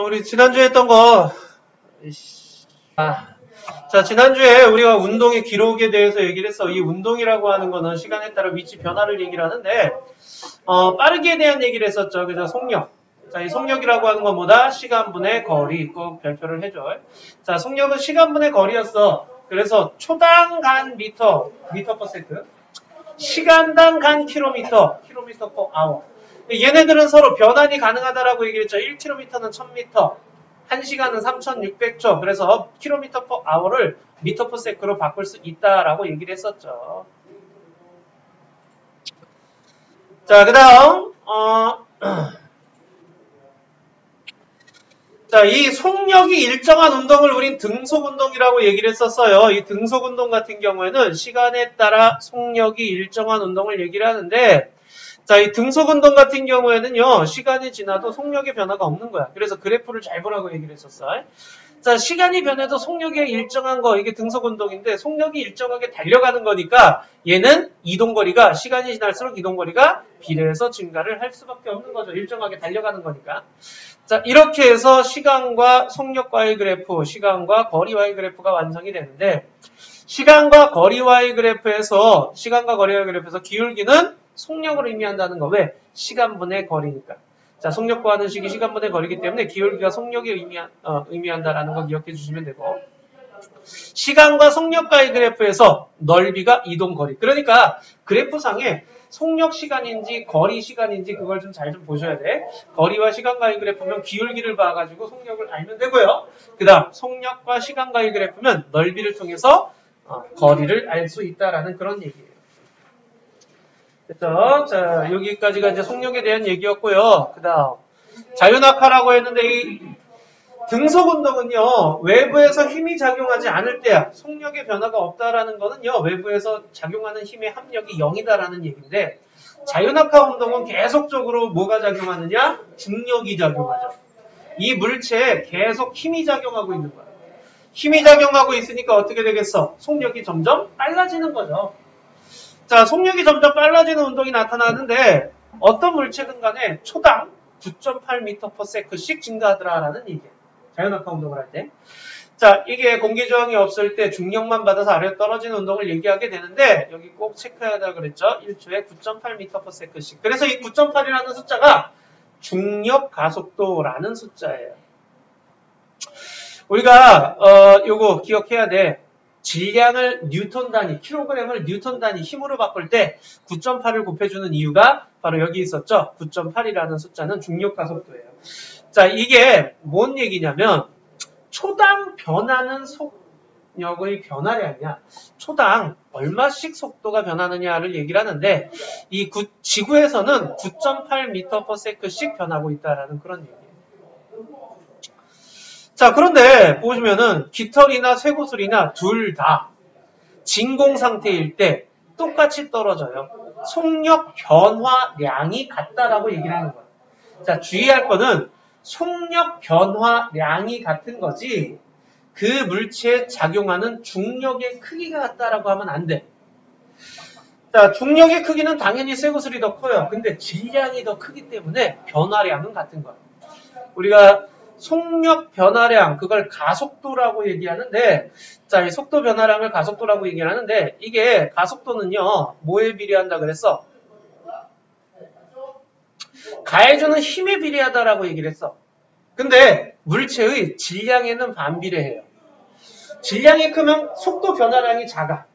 우리 지난주에 했던 거, 자, 지난주에 우리가 운동의 기록에 대해서 얘기를 했어. 이 운동이라고 하는 거는 시간에 따라 위치 변화를 얘기를 하는데, 빠르기에 대한 얘기를 했었죠. 그죠? 속력. 자, 이 속력이라고 하는 건 뭐다? 시간분의 거리. 꼭 별표를 해줘. 자, 속력은 시간분의 거리였어. 그래서 초당 간 미터, 미터 퍼 세컨드. 시간당 간 킬로미터, 킬로미터 퍼 아워. 얘네들은 서로 변환이 가능하다라고 얘기를 했죠. 1km는 1000m, 1시간은 3600초. 그래서 킬로미터 퍼 아워를 미터 퍼 세크로 바꿀 수 있다라고 얘기를 했었죠. 자, 그 다음 자, 이 속력이 일정한 운동을 우린 등속운동이라고 얘기를 했었어요. 이 등속운동 같은 경우에는 시간에 따라 속력이 일정한 운동을 얘기를 하는데, 자, 이 등속운동 같은 경우에는요, 시간이 지나도 속력의 변화가 없는 거야. 그래서 그래프를 잘 보라고 얘기를 했었어. 자, 시간이 변해도 속력이 일정한 거, 이게 등속운동인데, 속력이 일정하게 달려가는 거니까, 얘는 이동거리가, 시간이 지날수록 이동거리가 비례해서 증가를 할 수밖에 없는 거죠. 일정하게 달려가는 거니까. 자, 이렇게 해서 시간과 속력과의 그래프, 시간과 거리와의 그래프가 완성이 되는데, 시간과 거리와의 그래프에서 기울기는 속력을 의미한다는 거. 왜? 시간분의 거리니까. 자, 속력과 하는 식이 시간분의 거리이기 때문에 기울기가 속력이 의미한다라는 거 기억해 주시면 되고, 시간과 속력과의 그래프에서 넓이가 이동거리. 그러니까 그래프상에 속력 시간인지 거리 시간인지 그걸 좀 잘 좀 보셔야 돼. 거리와 시간과의 그래프면 기울기를 봐가지고 속력을 알면 되고요. 그 다음 속력과 시간과의 그래프면 넓이를 통해서 거리를 알 수 있다라는 그런 얘기예요. 됐죠? 자, 여기까지가 이제 속력에 대한 얘기였고요. 그 다음 자유낙하라고 했는데 이 등속운동은요, 외부에서 힘이 작용하지 않을 때야. 속력의 변화가 없다라는 거는요, 외부에서 작용하는 힘의 합력이 0이다라는 얘기인데, 자유낙하 운동은 계속적으로 뭐가 작용하느냐? 중력이 작용하죠. 이 물체에 계속 힘이 작용하고 있는 거야. 힘이 작용하고 있으니까 어떻게 되겠어? 속력이 점점 빨라지는 거죠. 자, 속력이 점점 빨라지는 운동이 나타나는데, 어떤 물체든 간에 초당 9.8m/s씩 증가하더라라는 얘기예요. 자유낙하 운동을 할 때. 자, 이게 공기 저항이 없을 때 중력만 받아서 아래로 떨어지는 운동을 얘기하게 되는데, 여기 꼭 체크해야 한다고 그랬죠? 1초에 9.8m/s씩. 그래서 이 9.8이라는 숫자가 중력 가속도라는 숫자예요. 우리가 요거 기억해야 돼. 질량을 뉴턴 단위, 킬로그램을 뉴턴 단위 힘으로 바꿀 때 9.8을 곱해주는 이유가 바로 여기 있었죠. 9.8이라는 숫자는 중력 가속도예요. 자, 이게 뭔 얘기냐면 초당 변하는 속력의 변화량이야. 초당 얼마씩 속도가 변하느냐를 얘기를 하는데 이 지구에서는 9.8m/s씩 변하고 있다라는 그런 얘기예요. 자, 그런데 보시면은 깃털이나 쇠구슬이나 둘 다 진공 상태일 때 똑같이 떨어져요. 속력 변화량이 같다라고 얘기를 하는 거예요. 자, 주의할 거는 속력 변화량이 같은 거지 그 물체에 작용하는 중력의 크기가 같다라고 하면 안 돼. 자, 중력의 크기는 당연히 쇠구슬이 더 커요. 근데 질량이 더 크기 때문에 변화량은 같은 거예요. 우리가 속력 변화량, 그걸 가속도라고 얘기하는데, 자, 이 속도 변화량을 가속도라고 얘기를 하는데, 이게 가속도는요, 뭐에 비례한다 그랬어? 가해주는 힘에 비례하다라고 얘기를 했어. 근데 물체의 질량에는 반비례해요. 질량이 크면 속도 변화량이 작아.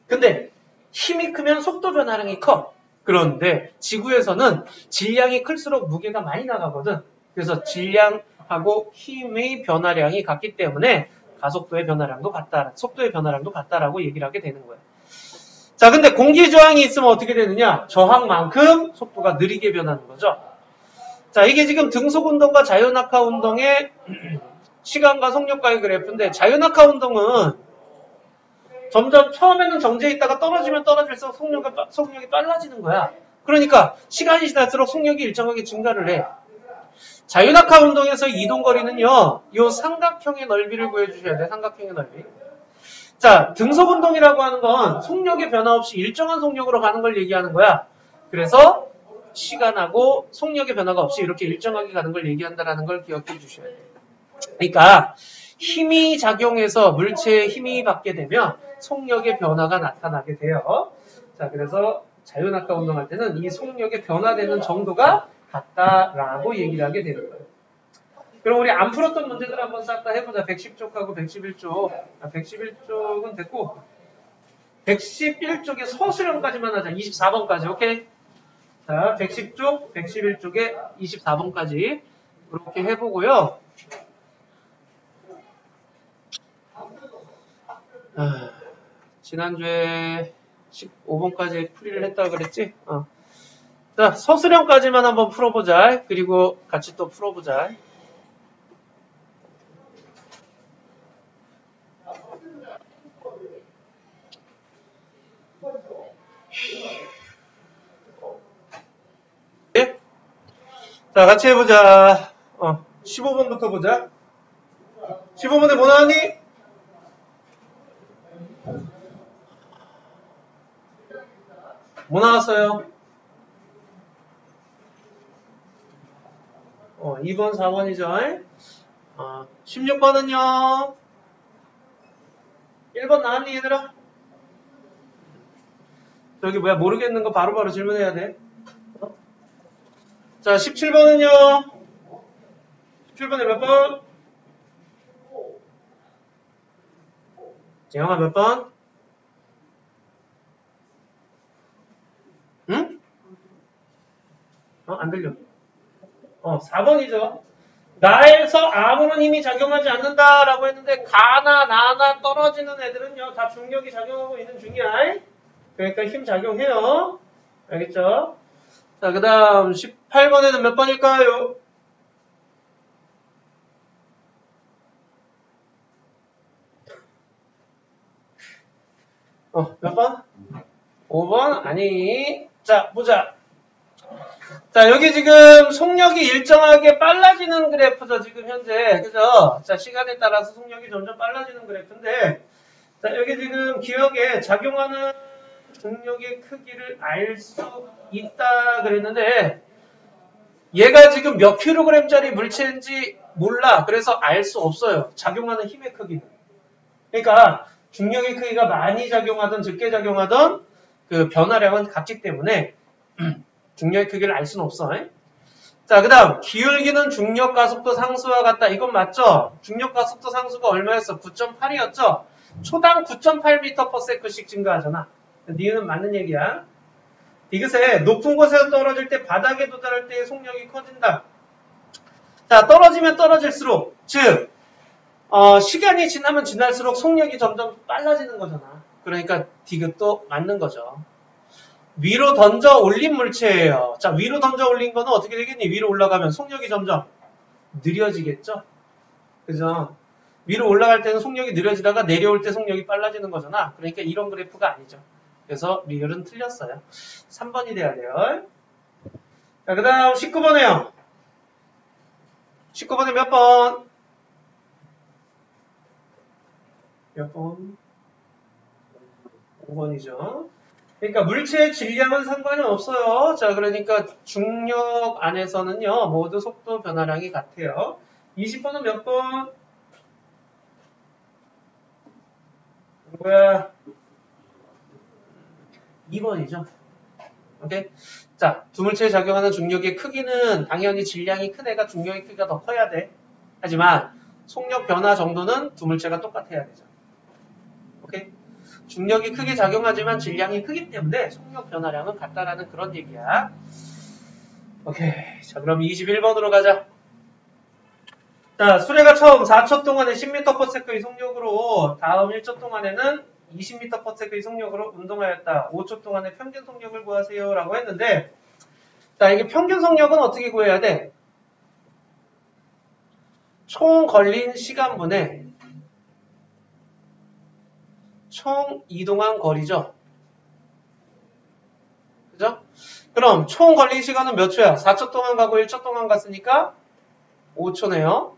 근데 힘이 크면 속도 변화량이 커. 그런데 지구에서는 질량이 클수록 무게가 많이 나가거든. 그래서 질량하고 힘의 변화량이 같기 때문에 가속도의 변화량도 같다, 속도의 변화량도 같다라고 얘기를 하게 되는 거예요. 자, 근데 공기 저항이 있으면 어떻게 되느냐? 저항만큼 속도가 느리게 변하는 거죠. 자, 이게 지금 등속운동과 자유낙하 운동의 시간과 속력과의 그래프인데, 자유낙하 운동은 점점 처음에는 정지해 있다가 떨어지면 떨어질수록 속력이 빨라지는 거야. 그러니까 시간이 지날수록 속력이 일정하게 증가를 해. 자유낙하 운동에서 이동거리는요, 요 삼각형의 넓이를 구해주셔야 돼. 삼각형의 넓이. 자, 등속운동이라고 하는 건 속력의 변화 없이 일정한 속력으로 가는 걸 얘기하는 거야. 그래서 시간하고 속력의 변화가 없이 이렇게 일정하게 가는 걸 얘기한다라는 걸 기억해 주셔야 돼요. 그러니까 힘이 작용해서 물체에 힘이 받게 되면 속력의 변화가 나타나게 돼요. 자, 그래서 자유낙하 운동할 때는 이 속력의 변화되는 정도가 같다라고 얘기를 하게 되는 거예요. 그럼 우리 안 풀었던 문제들 한번 싹 다 해보자. 110쪽하고 111쪽. 111쪽은 됐고 111쪽에 서술형까지만 하자. 24번까지. 오케이? 자, 110쪽, 111쪽에 24번까지 이렇게 해보고요. 지난주에 15번까지 풀이를 했다 그랬지? 자, 서술형까지만 한번 풀어보자. 그리고 같이 또 풀어보자. 네? 자, 같이 해보자. 15번부터 보자. 15번에 뭐 나왔니? 뭐 나왔어요? 2번, 4번이죠. 16번은요? 1번 나왔니, 얘들아? 저기 뭐야, 모르겠는 거 바로바로 질문해야 돼. 자, 17번은요? 17번에 몇 번? 재영아 몇 번? 응? 안 들려. 4번이죠. 나에서 아무런 힘이 작용하지 않는다라고 했는데 가나 나나 떨어지는 애들은요 다 중력이 작용하고 있는 중이야. 그러니까 힘 작용해요. 알겠죠? 자, 그 다음 18번에는 몇 번일까요? 몇 번? 5번? 아니. 자, 보자. 자, 여기 지금 속력이 일정하게 빨라지는 그래프죠, 지금 현재. 그죠? 자, 시간에 따라서 속력이 점점 빨라지는 그래프인데, 자, 여기 지금 기억에 작용하는 중력의 크기를 알 수 있다 그랬는데, 얘가 지금 몇 킬로그램짜리 물체인지 몰라. 그래서 알 수 없어요. 작용하는 힘의 크기는. 그러니까, 중력의 크기가 많이 작용하든 적게 작용하든 그 변화량은 같기 때문에, 중력의 크기를 알 수는 없어. 자, 그 다음 기울기는 중력 가속도 상수와 같다. 이건 맞죠? 중력 가속도 상수가 얼마였어? 9.8이었죠? 초당 9.8m/s씩 증가하잖아. 니은 맞는 얘기야. 디귿에 높은 곳에서 떨어질 때 바닥에 도달할 때의 속력이 커진다. 자, 떨어지면 떨어질수록, 즉 시간이 지나면 지날수록 속력이 점점 빨라지는 거잖아. 그러니까 디귿도 맞는 거죠. 위로 던져 올린 물체예요. 자, 위로 던져 올린 거는 어떻게 되겠니? 위로 올라가면 속력이 점점 느려지겠죠? 그죠? 위로 올라갈 때는 속력이 느려지다가 내려올 때 속력이 빨라지는 거잖아. 그러니까 이런 그래프가 아니죠. 그래서 리을은 틀렸어요. 3번이 돼야 돼요. 자, 그 다음 19번에요. 19번에 몇 번? 몇 번? 5번이죠. 그러니까 물체의 질량은 상관이 없어요. 자, 그러니까 중력 안에서는요, 모두 속도 변화량이 같아요. 20번은 몇 번? 뭐야? 2번이죠. 오케이? 자, 두 물체에 작용하는 중력의 크기는 당연히 질량이 큰 애가 중력의 크기가 더 커야 돼. 하지만 속력 변화 정도는 두 물체가 똑같아야 되죠. 오케이? 중력이 크게 작용하지만 질량이 크기 때문에 속력 변화량은 같다라는 그런 얘기야. 오케이. 자, 그럼 21번으로 가자. 자, 수레가 처음 4초 동안에 10m/s의 속력으로 다음 1초 동안에는 20m/s의 속력으로 운동하였다. 5초 동안의 평균 속력을 구하세요. 라고 했는데, 자, 이게 평균 속력은 어떻게 구해야 돼? 총 걸린 시간분에 총 이동한 거리죠. 그죠? 그럼 총 걸린 시간은 몇 초야? 4초 동안 가고 1초 동안 갔으니까 5초네요.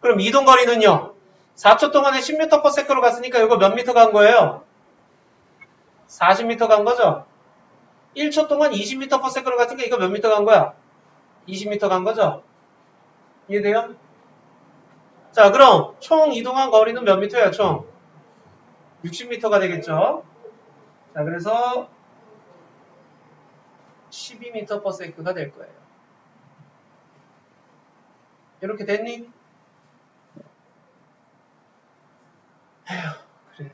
그럼 이동 거리는요? 4초 동안에 10m/s로 갔으니까 이거 몇 미터 간 거예요? 40m 간 거죠? 1초 동안 20m/s로 같은 게 이거 몇 미터 간 거야? 20m 간 거죠? 이해돼요? 자, 그럼 총 이동한 거리는 몇 미터야, 총? 60m가 되겠죠? 자, 그래서 12m/s가 될 거예요. 이렇게 됐니? 에휴, 그래.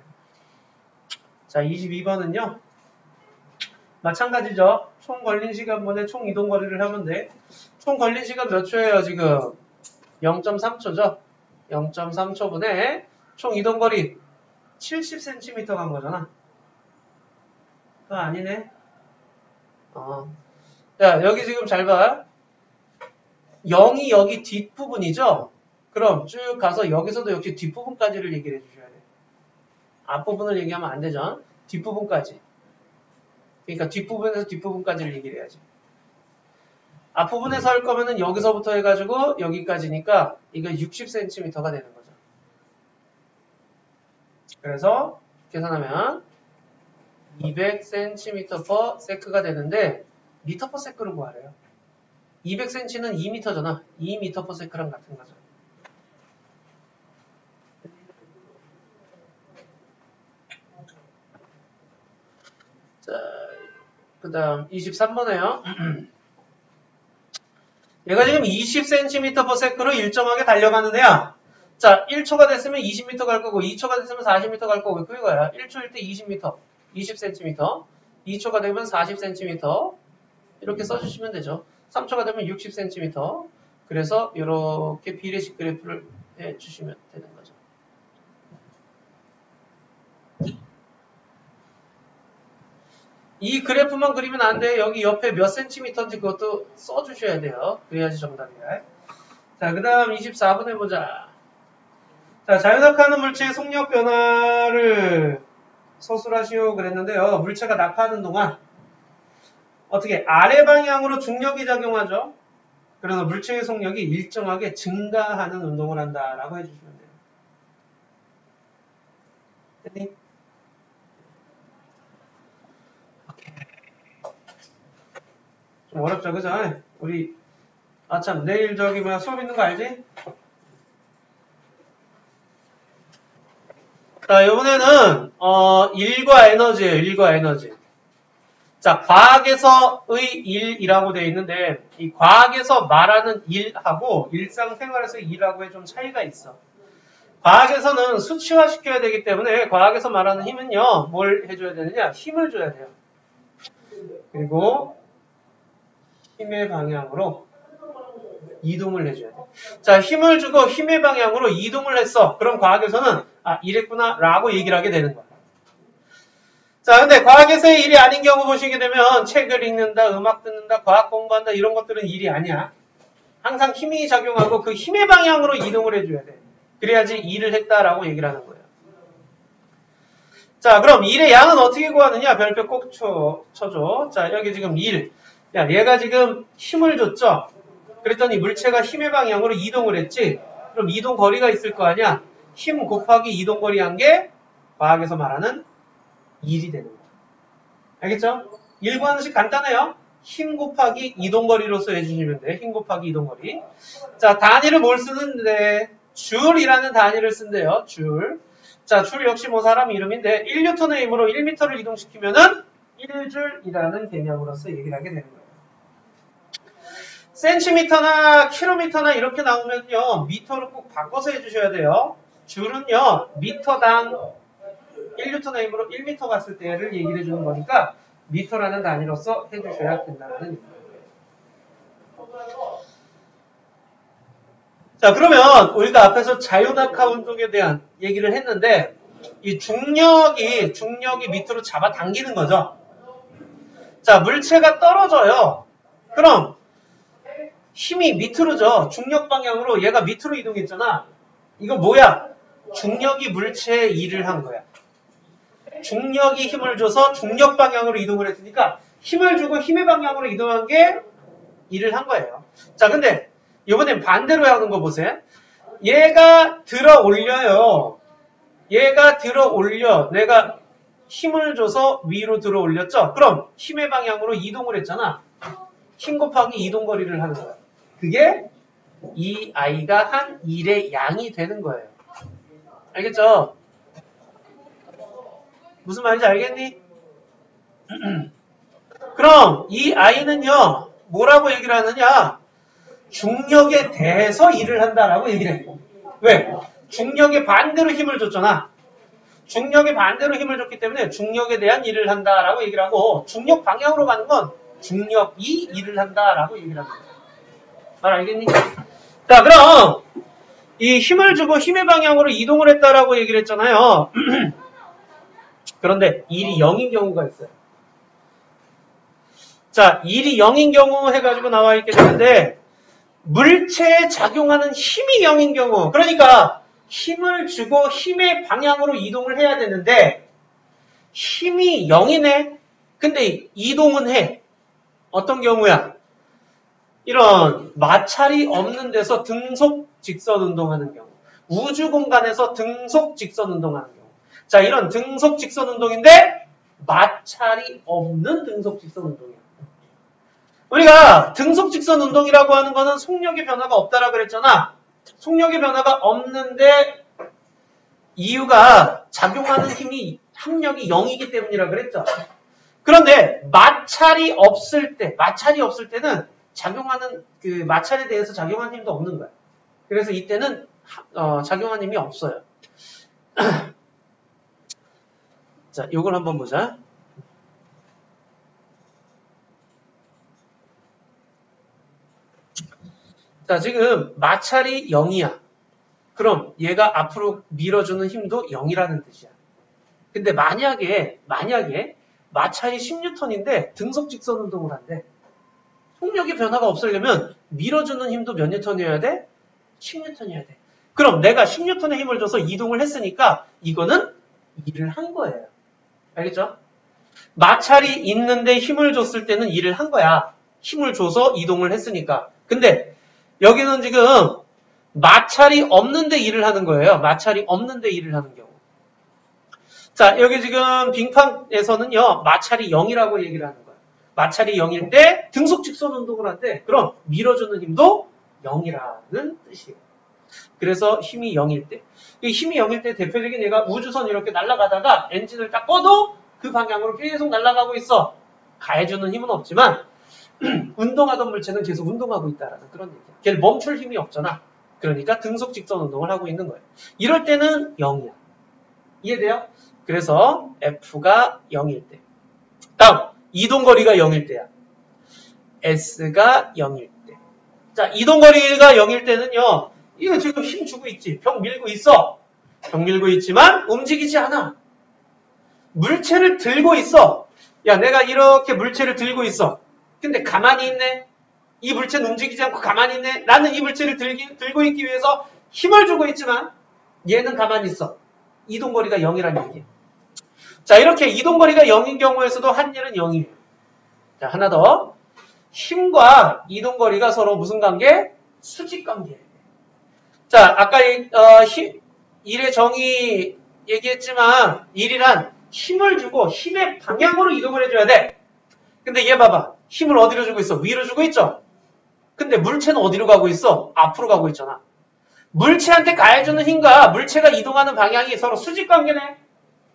자, 22번은요. 마찬가지죠. 총 걸린 시간분의 총 이동 거리를 하면 돼. 총 걸린 시간 몇 초예요, 지금? 0.3초죠? 0.3초분의 총 이동 거리 70cm 간 거잖아. 그거 아니네. 자, 여기 지금 잘 봐. 0이 여기 뒷부분이죠? 그럼 쭉 가서 여기서도 역시 뒷부분까지를 얘기를 해주셔야 돼. 앞부분을 얘기하면 안 되죠? 뒷부분까지. 그러니까 뒷부분에서 뒷부분까지를 얘기를 해야지. 앞부분에서 할 거면은 여기서부터 해가지고 여기까지니까 이거 60cm가 되는 거죠. 그래서 계산하면 200cm/s가 되는데 m/s로 구하래요. 200cm는 2m잖아. 2m/s랑 같은 거죠. 자, 그 다음 23번에요. 얘가 지금 20cm/s로 일정하게 달려가는 애야. 자, 1초가 됐으면 20m 갈 거고 2초가 됐으면 40m 갈 거고 그거야. 1초일 때 20m, 20cm, 2초가 되면 40cm 이렇게 써주시면 되죠. 3초가 되면 60cm. 그래서 이렇게 비례식 그래프를 해주시면 되는 거죠. 이 그래프만 그리면 안 돼. 여기 옆에 몇 센티미터인지 그것도 써주셔야 돼요. 그래야지 정답이야. 자, 그 다음 24번 해보자. 자, 자유낙하하는 물체의 속력 변화를 서술하시오 그랬는데요. 물체가 낙하하는 동안 어떻게 아래 방향으로 중력이 작용하죠. 그래서 물체의 속력이 일정하게 증가하는 운동을 한다라고 해주시면 돼요. 됐니? 좀 어렵죠, 그죠? 우리 참 내일 저기 수업 있는 거 알지? 자, 이번에는 일과 에너지예요. 일과 에너지. 자, 과학에서의 일이라고 되어 있는데 이 과학에서 말하는 일하고 일상생활에서의 일하고의 좀 차이가 있어. 과학에서는 수치화시켜야 되기 때문에 과학에서 말하는 힘은요. 뭘 해줘야 되느냐? 힘을 줘야 돼요. 그리고 힘의 방향으로 이동을 해줘야 돼. 자, 힘을 주고 힘의 방향으로 이동을 했어. 그럼 과학에서는 이랬구나 라고 얘기를 하게 되는 거야. 자, 근데 과학에서의 일이 아닌 경우 보시게 되면 책을 읽는다, 음악 듣는다, 과학 공부한다 이런 것들은 일이 아니야. 항상 힘이 작용하고 그 힘의 방향으로 이동을 해줘야 돼. 그래야지 일을 했다라고 얘기를 하는 거예요. 자, 그럼 일의 양은 어떻게 구하느냐? 별표 꼭 쳐줘. 자, 여기 지금 일. 야, 얘가 지금 힘을 줬죠? 그랬더니 물체가 힘의 방향으로 이동을 했지? 그럼 이동 거리가 있을 거 아니야? 힘 곱하기 이동 거리 한 게 과학에서 말하는 일이 되는 거야. 알겠죠? 일 구하는 식 간단해요. 힘 곱하기 이동 거리로서 해주시면 돼. 힘 곱하기 이동 거리. 자, 단위를 뭘 쓰는데? 줄이라는 단위를 쓴대요. 줄. 자, 줄 역시 뭐 사람 이름인데 1N의 힘으로 1m를 이동시키면은 1줄이라는 개념으로서 얘기를 하게 되는 거예요. 센티미터나 킬로미터나 이렇게 나오면요. 미터로 꼭 바꿔서 해주셔야 돼요. 줄은요. 미터당 1N의 힘으로 1m 갔을 때를 얘기를 해주는 거니까 미터라는 단위로서 해주셔야 된다는 얘기예요. 자, 그러면 우리가 앞에서 자유낙하 운동에 대한 얘기를 했는데 이 중력이 밑으로 잡아당기는 거죠. 자, 물체가 떨어져요. 그럼 힘이 밑으로 져. 중력 방향으로 얘가 밑으로 이동했잖아. 이거 뭐야? 중력이 물체에 일을 한 거야. 중력이 힘을 줘서 중력 방향으로 이동을 했으니까 힘을 주고 힘의 방향으로 이동한 게 일을 한 거예요. 자, 근데 이번엔 반대로 하는 거 보세요. 얘가 들어 올려요. 얘가 들어 올려. 내가 힘을 줘서 위로 들어 올렸죠? 그럼 힘의 방향으로 이동을 했잖아. 힘 곱하기 이동거리를 하는 거야. 그게 이 아이가 한 일의 양이 되는 거예요. 알겠죠? 무슨 말인지 알겠니? 그럼 이 아이는요, 뭐라고 얘기를 하느냐? 중력에 대해서 일을 한다라고 얘기를 해요. 왜? 중력에 반대로 힘을 줬잖아. 중력에 반대로 힘을 줬기 때문에 중력에 대한 일을 한다라고 얘기를 하고, 중력 방향으로 가는 건 중력이 일을 한다라고 얘기를 합니다. 말 알겠니? 자, 그럼 이 힘을 주고 힘의 방향으로 이동을 했다라고 얘기를 했잖아요. 그런데 일이 0인 경우가 있어요. 자, 일이 0인 경우 해가지고 나와 있게 되는데, 물체에 작용하는 힘이 0인 경우, 그러니까 힘을 주고 힘의 방향으로 이동을 해야 되는데 힘이 0이네. 근데 이동은 해. 어떤 경우야? 이런 마찰이 없는 데서 등속 직선 운동하는 경우, 우주 공간에서 등속 직선 운동하는 경우. 자, 이런 등속 직선 운동인데 마찰이 없는 등속 직선 운동이야. 우리가 등속 직선 운동이라고 하는 거는 속력의 변화가 없다라고 그랬잖아. 속력의 변화가 없는데 이유가 작용하는 힘이 합력이 0이기 때문이라 그랬죠. 그런데 마찰이 없을 때는 작용하는 그 마찰에 대해서 작용하는 힘도 없는 거야. 그래서 이때는 작용하는 힘이 없어요. 자, 요걸 한번 보자. 자, 지금 마찰이 0이야. 그럼 얘가 앞으로 밀어주는 힘도 0이라는 뜻이야. 근데 만약에 마찰이 10N인데 등속 직선 운동을 한대. 속력의 변화가 없으려면 밀어주는 힘도 몇 N이어야 돼? 10N이어야 돼. 그럼 내가 10N의 힘을 줘서 이동을 했으니까 이거는 일을 한 거예요. 알겠죠? 마찰이 있는데 힘을 줬을 때는 일을 한 거야. 힘을 줘서 이동을 했으니까. 근데 여기는 지금 마찰이 없는데 일을 하는 거예요. 마찰이 없는데 일을 하는 경우. 자, 여기 지금 빙판에서는요, 마찰이 0이라고 얘기를 하는 거예요. 마찰이 0일 때 등속 직선 운동을 한대. 그럼 밀어주는 힘도 0이라는 뜻이에요. 그래서 힘이 0일 때. 이 힘이 0일 때 대표적인 얘가 우주선 이렇게 날아가다가 엔진을 딱 꺼도 그 방향으로 계속 날아가고 있어. 가해주는 힘은 없지만 운동하던 물체는 계속 운동하고 있다라는 그런 얘기야. 걔를 멈출 힘이 없잖아. 그러니까 등속 직선 운동을 하고 있는 거예요. 이럴 때는 0이야. 이해돼요? 그래서 F가 0일 때. 다음, 이동거리가 0일 때야. S가 0일 때. 자, 이동거리가 0일 때는요. 이거 지금 힘 주고 있지. 벽 밀고 있어. 벽 밀고 있지만 움직이지 않아. 물체를 들고 있어. 야, 내가 이렇게 물체를 들고 있어. 근데 가만히 있네. 이 물체는 움직이지 않고 가만히 있네. 나는 이 물체를 들고 있기 위해서 힘을 주고 있지만 얘는 가만히 있어. 이동거리가 0이라는 얘기예요. 자, 이렇게 이동거리가 0인 경우에서도 한 일은 0이에요. 자, 하나 더. 힘과 이동거리가 서로 무슨 관계? 수직관계예요. 자, 아까 일의 정의 얘기했지만 일이란 힘을 주고 힘의 방향으로 이동을 해줘야 돼. 근데 얘 봐봐. 힘을 어디로 주고 있어? 위로 주고 있죠? 근데 물체는 어디로 가고 있어? 앞으로 가고 있잖아. 물체한테 가해주는 힘과 물체가 이동하는 방향이 서로 수직관계네.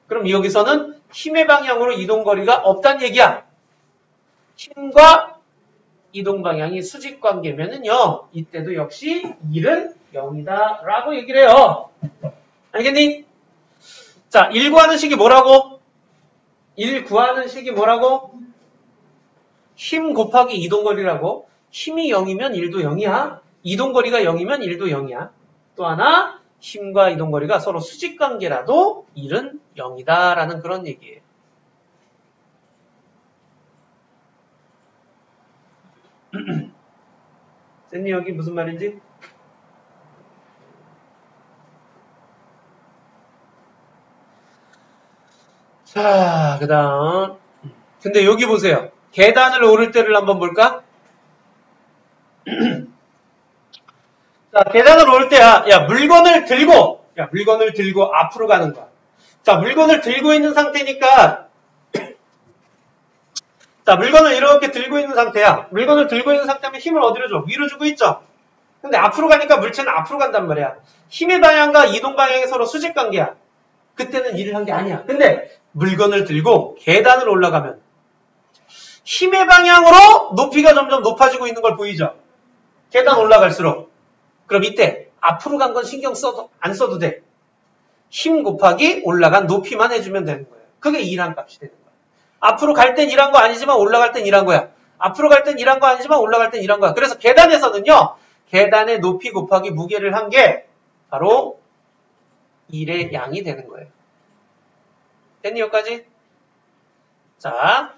그럼 여기서는 힘의 방향으로 이동거리가 없다는 얘기야. 힘과 이동 방향이 수직관계면은요, 이때도 역시 일은 0이다 라고 얘기를 해요. 알겠니? 자, 1 구하는 식이 뭐라고? 1 구하는 식이 뭐라고? 힘 곱하기 이동거리라고. 힘이 0이면 1도 0이야. 이동거리가 0이면 1도 0이야. 또 하나, 힘과 이동거리가 서로 수직관계라도 1은 0이다 라는 그런 얘기예요. 쌤님 여기 무슨 말인지? 자, 그 다음. 근데 여기 보세요. 계단을 오를 때를 한번 볼까? 자, 계단을 오를 때야. 물건을 들고 앞으로 가는 거야. 자, 물건을 들고 있는 상태니까, 자, 물건을 이렇게 들고 있는 상태야. 물건을 들고 있는 상태면 힘을 어디로 줘? 위로 주고 있죠? 근데 앞으로 가니까 물체는 앞으로 간단 말이야. 힘의 방향과 이동 방향이 서로 수직 관계야. 그때는 일을 한 게 아니야. 근데 물건을 들고 계단을 올라가면 힘의 방향으로 높이가 점점 높아지고 있는 걸 보이죠? 계단 올라갈수록. 그럼 이때 앞으로 간 건 신경 안 써도 돼. 힘 곱하기 올라간 높이만 해주면 되는 거예요. 그게 일한 값이 되는 거야. 앞으로 갈 땐 일한 거 아니지만 올라갈 땐 일한 거야. 앞으로 갈 땐 일한 거 아니지만 올라갈 땐 일한 거야. 그래서 계단에서는요. 계단의 높이 곱하기 무게를 한 게 바로 일의 양이 되는 거예요. 됐니 여기까지? 자,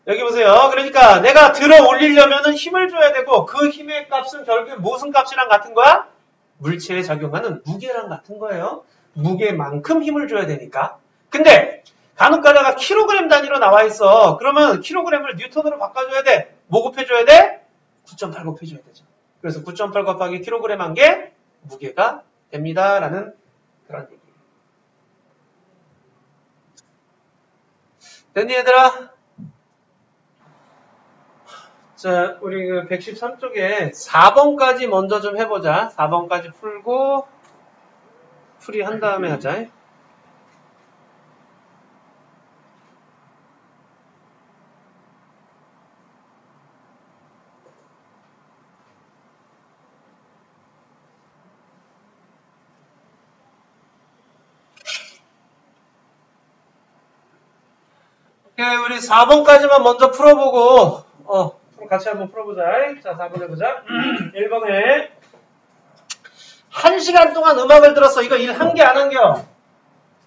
여기 보세요. 그러니까 내가 들어 올리려면은 힘을 줘야 되고 그 힘의 값은 결국에 무슨 값이랑 같은 거야? 물체에 작용하는 무게랑 같은 거예요. 무게만큼 힘을 줘야 되니까. 근데 간혹 가다가 킬로그램 단위로 나와 있어. 그러면 킬로그램을 뉴턴으로 바꿔줘야 돼. 뭐 곱해줘야 돼? 9.8 곱해줘야 되죠. 그래서 9.8 곱하기 킬로그램 한 게 무게가 됩니다. 라는 그런 얘기예요. 됐니 얘들아? 자, 우리 그 113쪽에 4번까지 먼저 좀 해보자. 4번까지 풀고 풀이한 다음에 하자. 오케이, 우리 4번까지만 먼저 풀어보고 같이 한번 풀어보자. 자, 4번 해보자. 1번에 1시간 동안 음악을 들었어. 이거 일 한 게 안 한겨?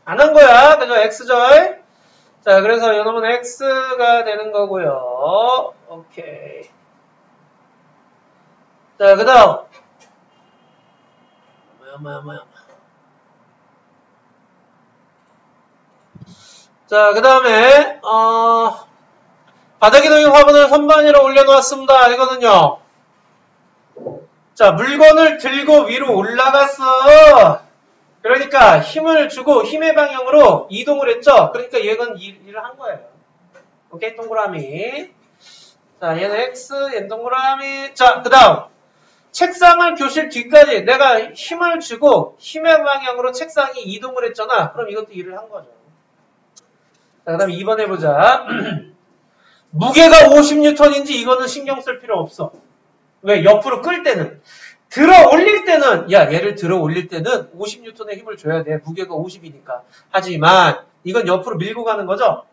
안 한 거야. 그죠? X죠? 자, 그래서 이놈은 X가 되는 거고요. 오케이. 자, 그 다음. 뭐야. 자, 그 다음에, 바닥에 놓인 화분을 선반 위로 올려놓았습니다. 이거는요. 자, 물건을 들고 위로 올라갔어. 그러니까 힘을 주고 힘의 방향으로 이동을 했죠. 그러니까 얘는 일을 한 거예요. 오케이, 동그라미. 자, 얘는 X, 얘는 동그라미. 자, 그 다음. 책상을 교실 뒤까지 내가 힘을 주고 힘의 방향으로 책상이 이동을 했잖아. 그럼 이것도 일을 한 거죠. 자, 그 다음 2번 해보자. 무게가 50N인지 이거는 신경 쓸 필요 없어. 왜? 옆으로 끌 때는. 들어 올릴 때는, 얘를 들어 올릴 때는 50N의 힘을 줘야 돼. 무게가 50이니까. 하지만, 이건 옆으로 밀고 가는 거죠?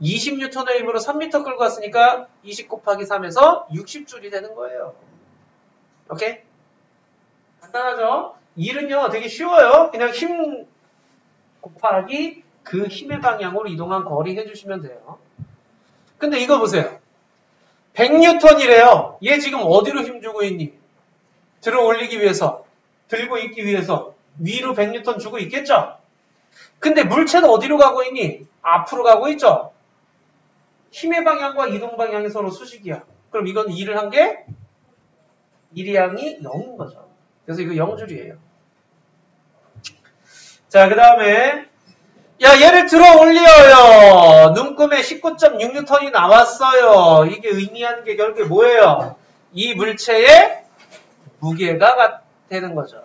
20N의 힘으로 3m 끌고 갔으니까 20 곱하기 3에서 60줄이 되는 거예요. 오케이? 간단하죠? 일은요, 되게 쉬워요. 그냥 힘 곱하기 그 힘의 방향으로 이동한 거리 해주시면 돼요. 근데 이거 보세요. 100N이래요. 얘 지금 어디로 힘주고 있니? 들어 올리기 위해서, 들고 있기 위해서 위로 100N 주고 있겠죠? 근데 물체는 어디로 가고 있니? 앞으로 가고 있죠? 힘의 방향과 이동 방향이 서로 수직이야. 그럼 이건 일을 한 게 일의 양이 0인 거죠. 그래서 이거 0줄이에요. 자, 그 다음에 얘를 들어 올려요. 눈금에 19.6N이 나왔어요. 이게 의미하는 게 결국에 뭐예요? 이 물체의 무게가 되는 거죠.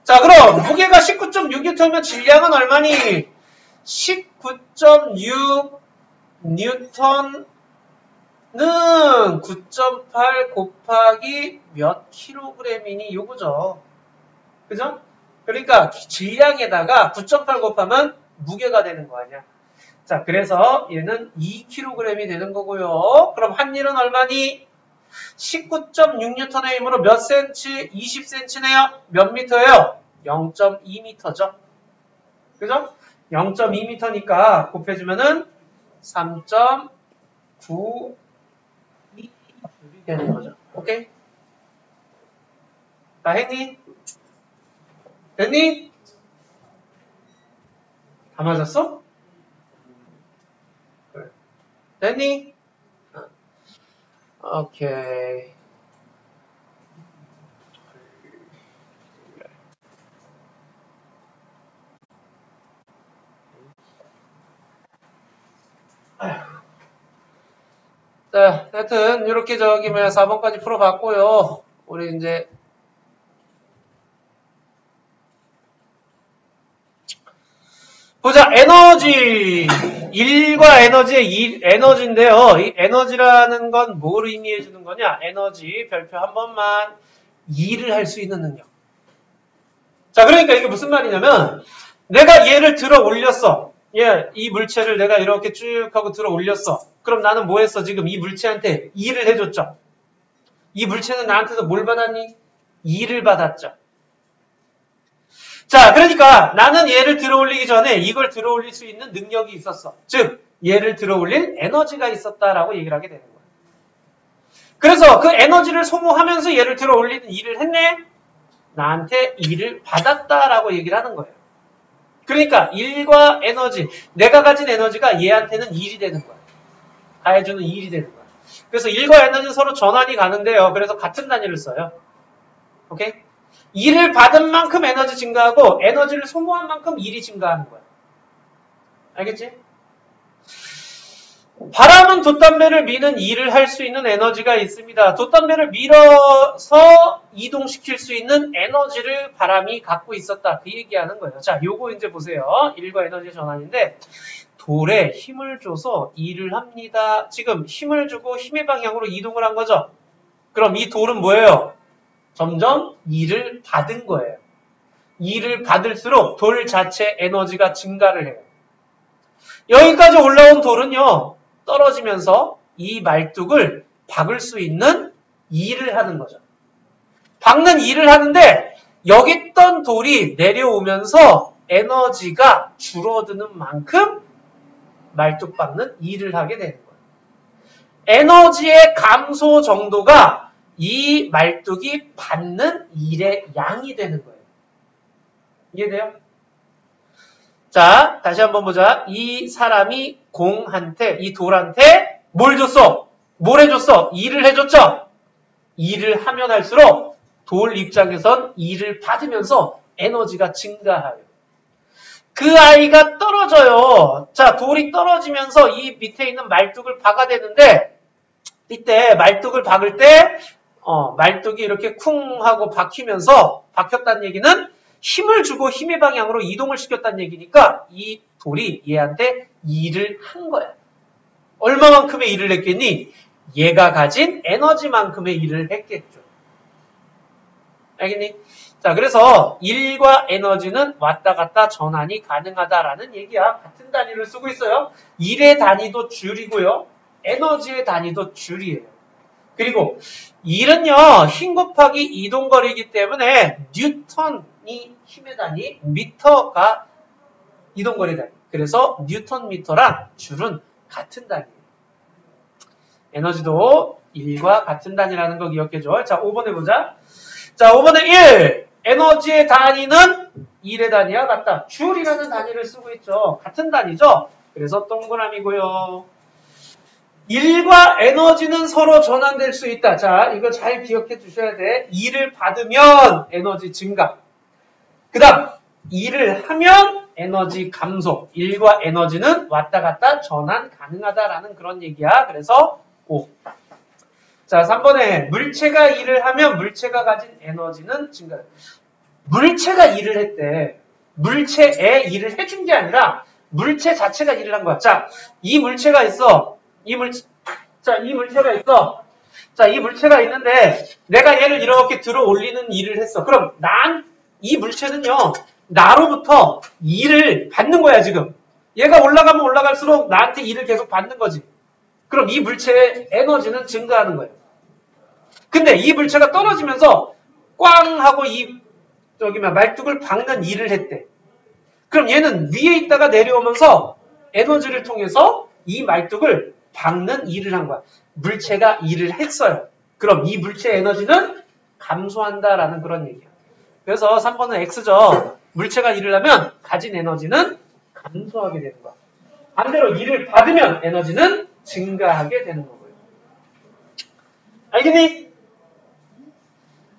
자, 그럼 무게가 19.6N면 질량은 얼마니? 19.6N은 9.8 곱하기 몇 킬로그램이니? 요거죠. 그죠? 그러니까 질량에다가 9.8 곱하면 무게가 되는 거 아니야. 자, 그래서 얘는 2kg이 되는 거고요. 그럼 한 일은 얼마니? 19.6N의 힘으로 몇 cm? 20cm네요. 몇 미터예요? 0.2m죠. 그죠? 0.2m니까 곱해주면은 3.92 되는 거죠. 오케이? 다 했니? 됐니? 다 맞았어? 그래. 됐니? 오케이. 자, 하여튼 이렇게 저기 4번까지 풀어봤고요. 우리 이제 보자. 에너지. 1과 에너지의 에너지인데요. 이 에너지라는 건 뭘 의미해 주는 거냐? 에너지 별표 한 번만 일을 할 수 있는 능력. 자, 그러니까 이게 무슨 말이냐면 내가 얘를 들어 올렸어. 이 물체를 내가 이렇게 쭉 하고 들어 올렸어. 그럼 나는 뭐 했어? 지금 이 물체한테 일을 해줬죠. 이 물체는 나한테서 뭘 받았니? 일을 받았죠. 자, 그러니까 나는 얘를 들어 올리기 전에 이걸 들어 올릴 수 있는 능력이 있었어. 즉, 얘를 들어 올릴 에너지가 있었다라고 얘기를 하게 되는 거야. 그래서 그 에너지를 소모하면서 얘를 들어 올리는 일을 했네? 나한테 일을 받았다라고 얘기를 하는 거예요. 그러니까 일과 에너지, 내가 가진 에너지가 얘한테는 일이 되는 거야. 가해주는 일이 되는 거야. 그래서 일과 에너지는 서로 전환이 가는데요. 그래서 같은 단위를 써요. 오케이? 일을 받은 만큼 에너지 증가하고 에너지를 소모한 만큼 일이 증가하는 거야. 알겠지? 바람은 돛담배를 미는 일을 할 수 있는 에너지가 있습니다. 돛담배를 밀어서 이동시킬 수 있는 에너지를 바람이 갖고 있었다. 그 얘기하는 거예요. 자, 요거 이제 보세요. 일과 에너지의 전환인데 돌에 힘을 줘서 일을 합니다. 지금 힘을 주고 힘의 방향으로 이동을 한 거죠. 그럼 이 돌은 뭐예요? 점점 일을 받은 거예요. 일을 받을수록 돌 자체 에너지가 증가를 해요. 여기까지 올라온 돌은요. 떨어지면서 이 말뚝을 박을 수 있는 일을 하는 거죠. 박는 일을 하는데 여기 있던 돌이 내려오면서 에너지가 줄어드는 만큼 말뚝 박는 일을 하게 되는 거예요. 에너지의 감소 정도가 이 말뚝이 받는 일의 양이 되는 거예요. 이해돼요? 자, 다시 한번 보자. 이 사람이 공한테, 이 돌한테 뭘 줬어? 뭘 해줬어? 일을 해줬죠? 일을 하면 할수록 돌 입장에선 일을 받으면서 에너지가 증가해요. 그 아이가 떨어져요. 자, 돌이 떨어지면서 이 밑에 있는 말뚝을 박아대는데 이때 말뚝을 박을 때 말뚝이 이렇게 쿵 하고 박히면서 박혔다는 얘기는 힘을 주고 힘의 방향으로 이동을 시켰다는 얘기니까 이 돌이 얘한테 일을 한 거야. 얼마만큼의 일을 했겠니? 얘가 가진 에너지만큼의 일을 했겠죠. 알겠니? 자, 그래서 일과 에너지는 왔다 갔다 전환이 가능하다라는 얘기야. 같은 단위를 쓰고 있어요. 일의 단위도 줄이고요. 에너지의 단위도 줄이에요. 그리고 일은요. 힘 곱하기 이동거리이기 때문에 뉴턴이 힘의 단위, 미터가 이동거리 단위. 그래서 뉴턴 미터랑 줄은 같은 단위예요. 에너지도 1과 같은 단위라는 거 기억해줘. 자, 5번에 보자. 자, 5번에 1. 에너지의 단위는 1의 단위와 같다. 줄이라는 단위를 쓰고 있죠. 같은 단위죠. 그래서 동그라미고요. 1과 에너지는 서로 전환될 수 있다. 자, 이거 잘 기억해 주셔야 돼. 2를 받으면 에너지 증가. 그 다음 2를 하면 에너지 감소. 1과 에너지는 왔다 갔다 전환 가능하다라는 그런 얘기야. 그래서 5. 자, 3번에 물체가 일을 하면 물체가 가진 에너지는 증가. 물체가 일을 했대. 물체에 일을 해준 게 아니라 물체 자체가 일을 한 거야. 자, 이 물체가 있어. 이 물체가 있어. 자, 이 물체가 있는데 내가 얘를 이렇게 들어 올리는 일을 했어. 그럼 이 물체는요. 나로부터 일을 받는 거야, 지금. 얘가 올라가면 올라갈수록 나한테 일을 계속 받는 거지. 그럼 이 물체의 에너지는 증가하는 거예요. 근데 이 물체가 떨어지면서 꽝 하고 말뚝을 박는 일을 했대. 그럼 얘는 위에 있다가 내려오면서 에너지를 통해서 이 말뚝을 박는 일을 한 거야. 물체가 일을 했어요. 그럼 이 물체의 에너지는 감소한다라는 그런 얘기야. 그래서 3번은 X죠. 물체가 일을 하면 가진 에너지는 감소하게 되는 거야. 반대로 일을 받으면 에너지는 증가하게 되는 거고요. 알겠니?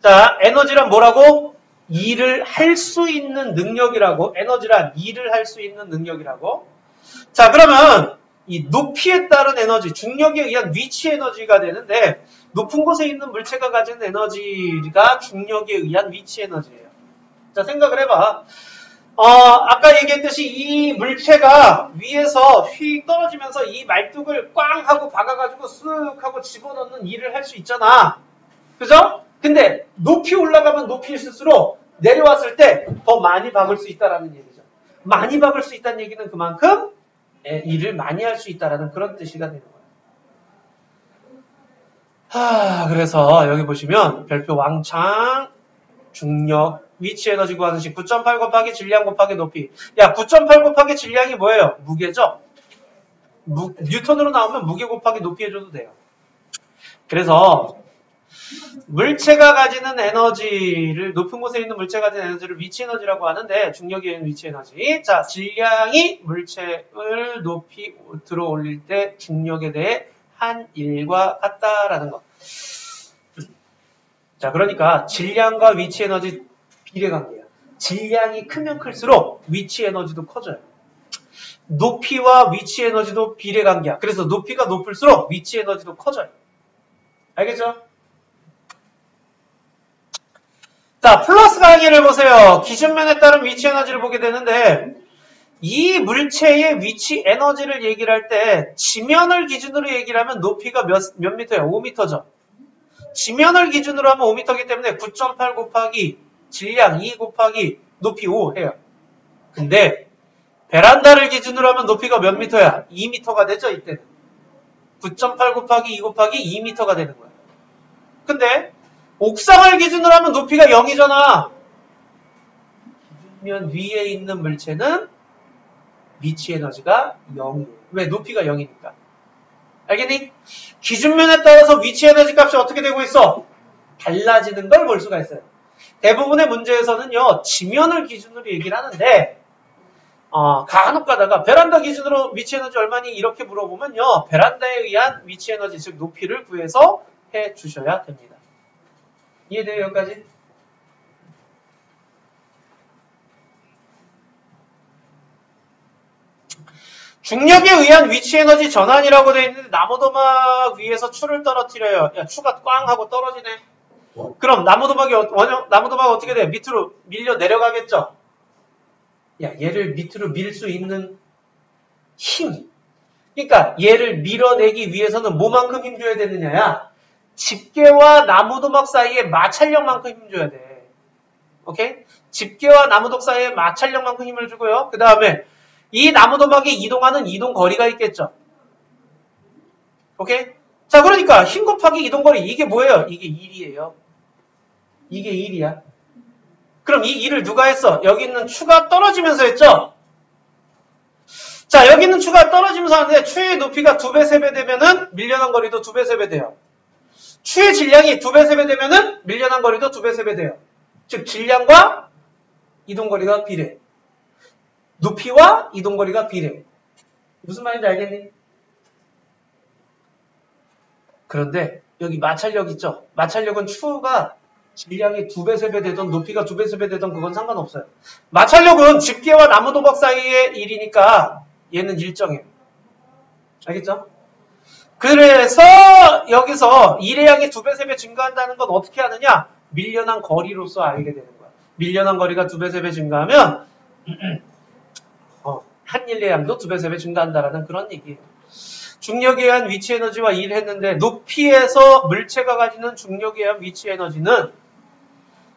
자, 에너지란 뭐라고? 일을 할 수 있는 능력이라고. 에너지란 일을 할 수 있는 능력이라고. 자, 그러면 이 높이에 따른 에너지, 중력에 의한 위치 에너지가 되는데 높은 곳에 있는 물체가 가진 에너지가 중력에 의한 위치 에너지예요. 자, 생각을 해봐. 아까 얘기했듯이 이 물체가 위에서 휙 떨어지면서 이 말뚝을 꽝 하고 박아가지고 쓱 하고 집어넣는 일을 할 수 있잖아. 그죠? 근데 높이 올라가면 높일수록 내려왔을 때 더 많이 박을 수 있다라는 얘기죠. 많이 박을 수 있다는 얘기는 그만큼 일을 많이 할 수 있다라는 그런 뜻이가 되는 거예요. 그래서 여기 보시면 별표 왕창 중력 위치 에너지 구하는 식 9.8 곱하기 질량 곱하기 높이. 야, 9.8 곱하기 질량이 뭐예요? 무게죠? 뉴턴으로 나오면 무게 곱하기 높이 해줘도 돼요. 그래서 물체가 가지는 에너지를, 높은 곳에 있는 물체가 가지는 에너지를 위치 에너지라고 하는데, 중력에 있는 위치 에너지. 자, 질량이 물체를 높이 들어 올릴 때 중력에 대해 한 일과 같다라는 거. 자, 그러니까 질량과 위치 에너지 비례관계야. 질량이 크면 클수록 위치 에너지도 커져요. 높이와 위치 에너지도 비례관계야. 그래서 높이가 높을수록 위치 에너지도 커져요. 알겠죠? 자, 플러스 관계를 보세요. 기준면에 따른 위치 에너지를 보게 되는데 이 물체의 위치 에너지를 얘기를 할 때 지면을 기준으로 얘기를 하면 높이가 몇 미터예요? 5미터죠. 지면을 기준으로 하면 5m이기 때문에 9.8 곱하기 질량 2 곱하기 높이 5 해요. 근데 베란다를 기준으로 하면 높이가 몇 미터야? 2m가 되죠, 이때는. 9.8 곱하기 2 곱하기 2m가 되는 거야. 근데 옥상을 기준으로 하면 높이가 0이잖아. 기준면 위에 있는 물체는 위치 에너지가 0이에요. 왜? 높이가 0이니까. 알겠니? 기준면에 따라서 위치 에너지 값이 어떻게 되고 있어? 달라지는 걸 볼 수가 있어요. 대부분의 문제에서는요, 지면을 기준으로 얘기를 하는데, 간혹 가다가 베란다 기준으로 위치 에너지 얼마니? 이렇게 물어보면요, 베란다에 의한 위치 에너지, 즉 높이를 구해서 해 주셔야 됩니다. 이해돼요, 여기까지? 중력에 의한 위치 에너지 전환이라고 되어 있는데 나무도막 위에서 추를 떨어뜨려요. 야, 추가 꽝 하고 떨어지네. 그럼 나무도막이 어떻게 돼? 밑으로 밀려 내려가겠죠? 야, 얘를 밑으로 밀 수 있는 힘. 그러니까 얘를 밀어내기 위해서는 뭐만큼 힘줘야 되느냐야? 집게와 나무도막 사이에 마찰력만큼 힘줘야 돼. 오케이? 집게와 나무도막 사이에 마찰력만큼 힘을 주고요. 그 다음에 이 나무도막이 이동하는 이동거리가 있겠죠. 오케이? 자, 그러니까 힘 곱하기 이동거리, 이게 뭐예요? 이게 1이에요. 이게 1이야. 그럼 이 1을 누가 했어? 여기 있는 추가 떨어지면서 했죠? 자, 여기 있는 추가 떨어지면서 하는데 추의 높이가 2배, 3배 되면은 밀려난 거리도 2배, 3배 돼요. 추의 질량이 2배, 3배 되면은 밀려난 거리도 2배, 3배 돼요. 즉, 질량과 이동거리가 비례. 높이와 이동거리가 비례. 무슨 말인지 알겠니? 그런데 여기 마찰력 있죠? 마찰력은 추가 질량이 2배, 3배 되던 높이가 2배, 3배 되던 그건 상관없어요. 마찰력은 집게와 나무도막 사이의 일이니까 얘는 일정해요. 알겠죠? 그래서 여기서 일의 양이 2배, 3배 증가한다는 건 어떻게 하느냐? 밀려난 거리로서 알게 되는 거야. 밀려난 거리가 2배, 3배 증가하면 한 일의 양도 2배, 3배 증가한다라는 그런 얘기예요. 중력에 의한 위치 에너지와 일을 했는데 높이에서 물체가 가지는 중력에 의한 위치 에너지는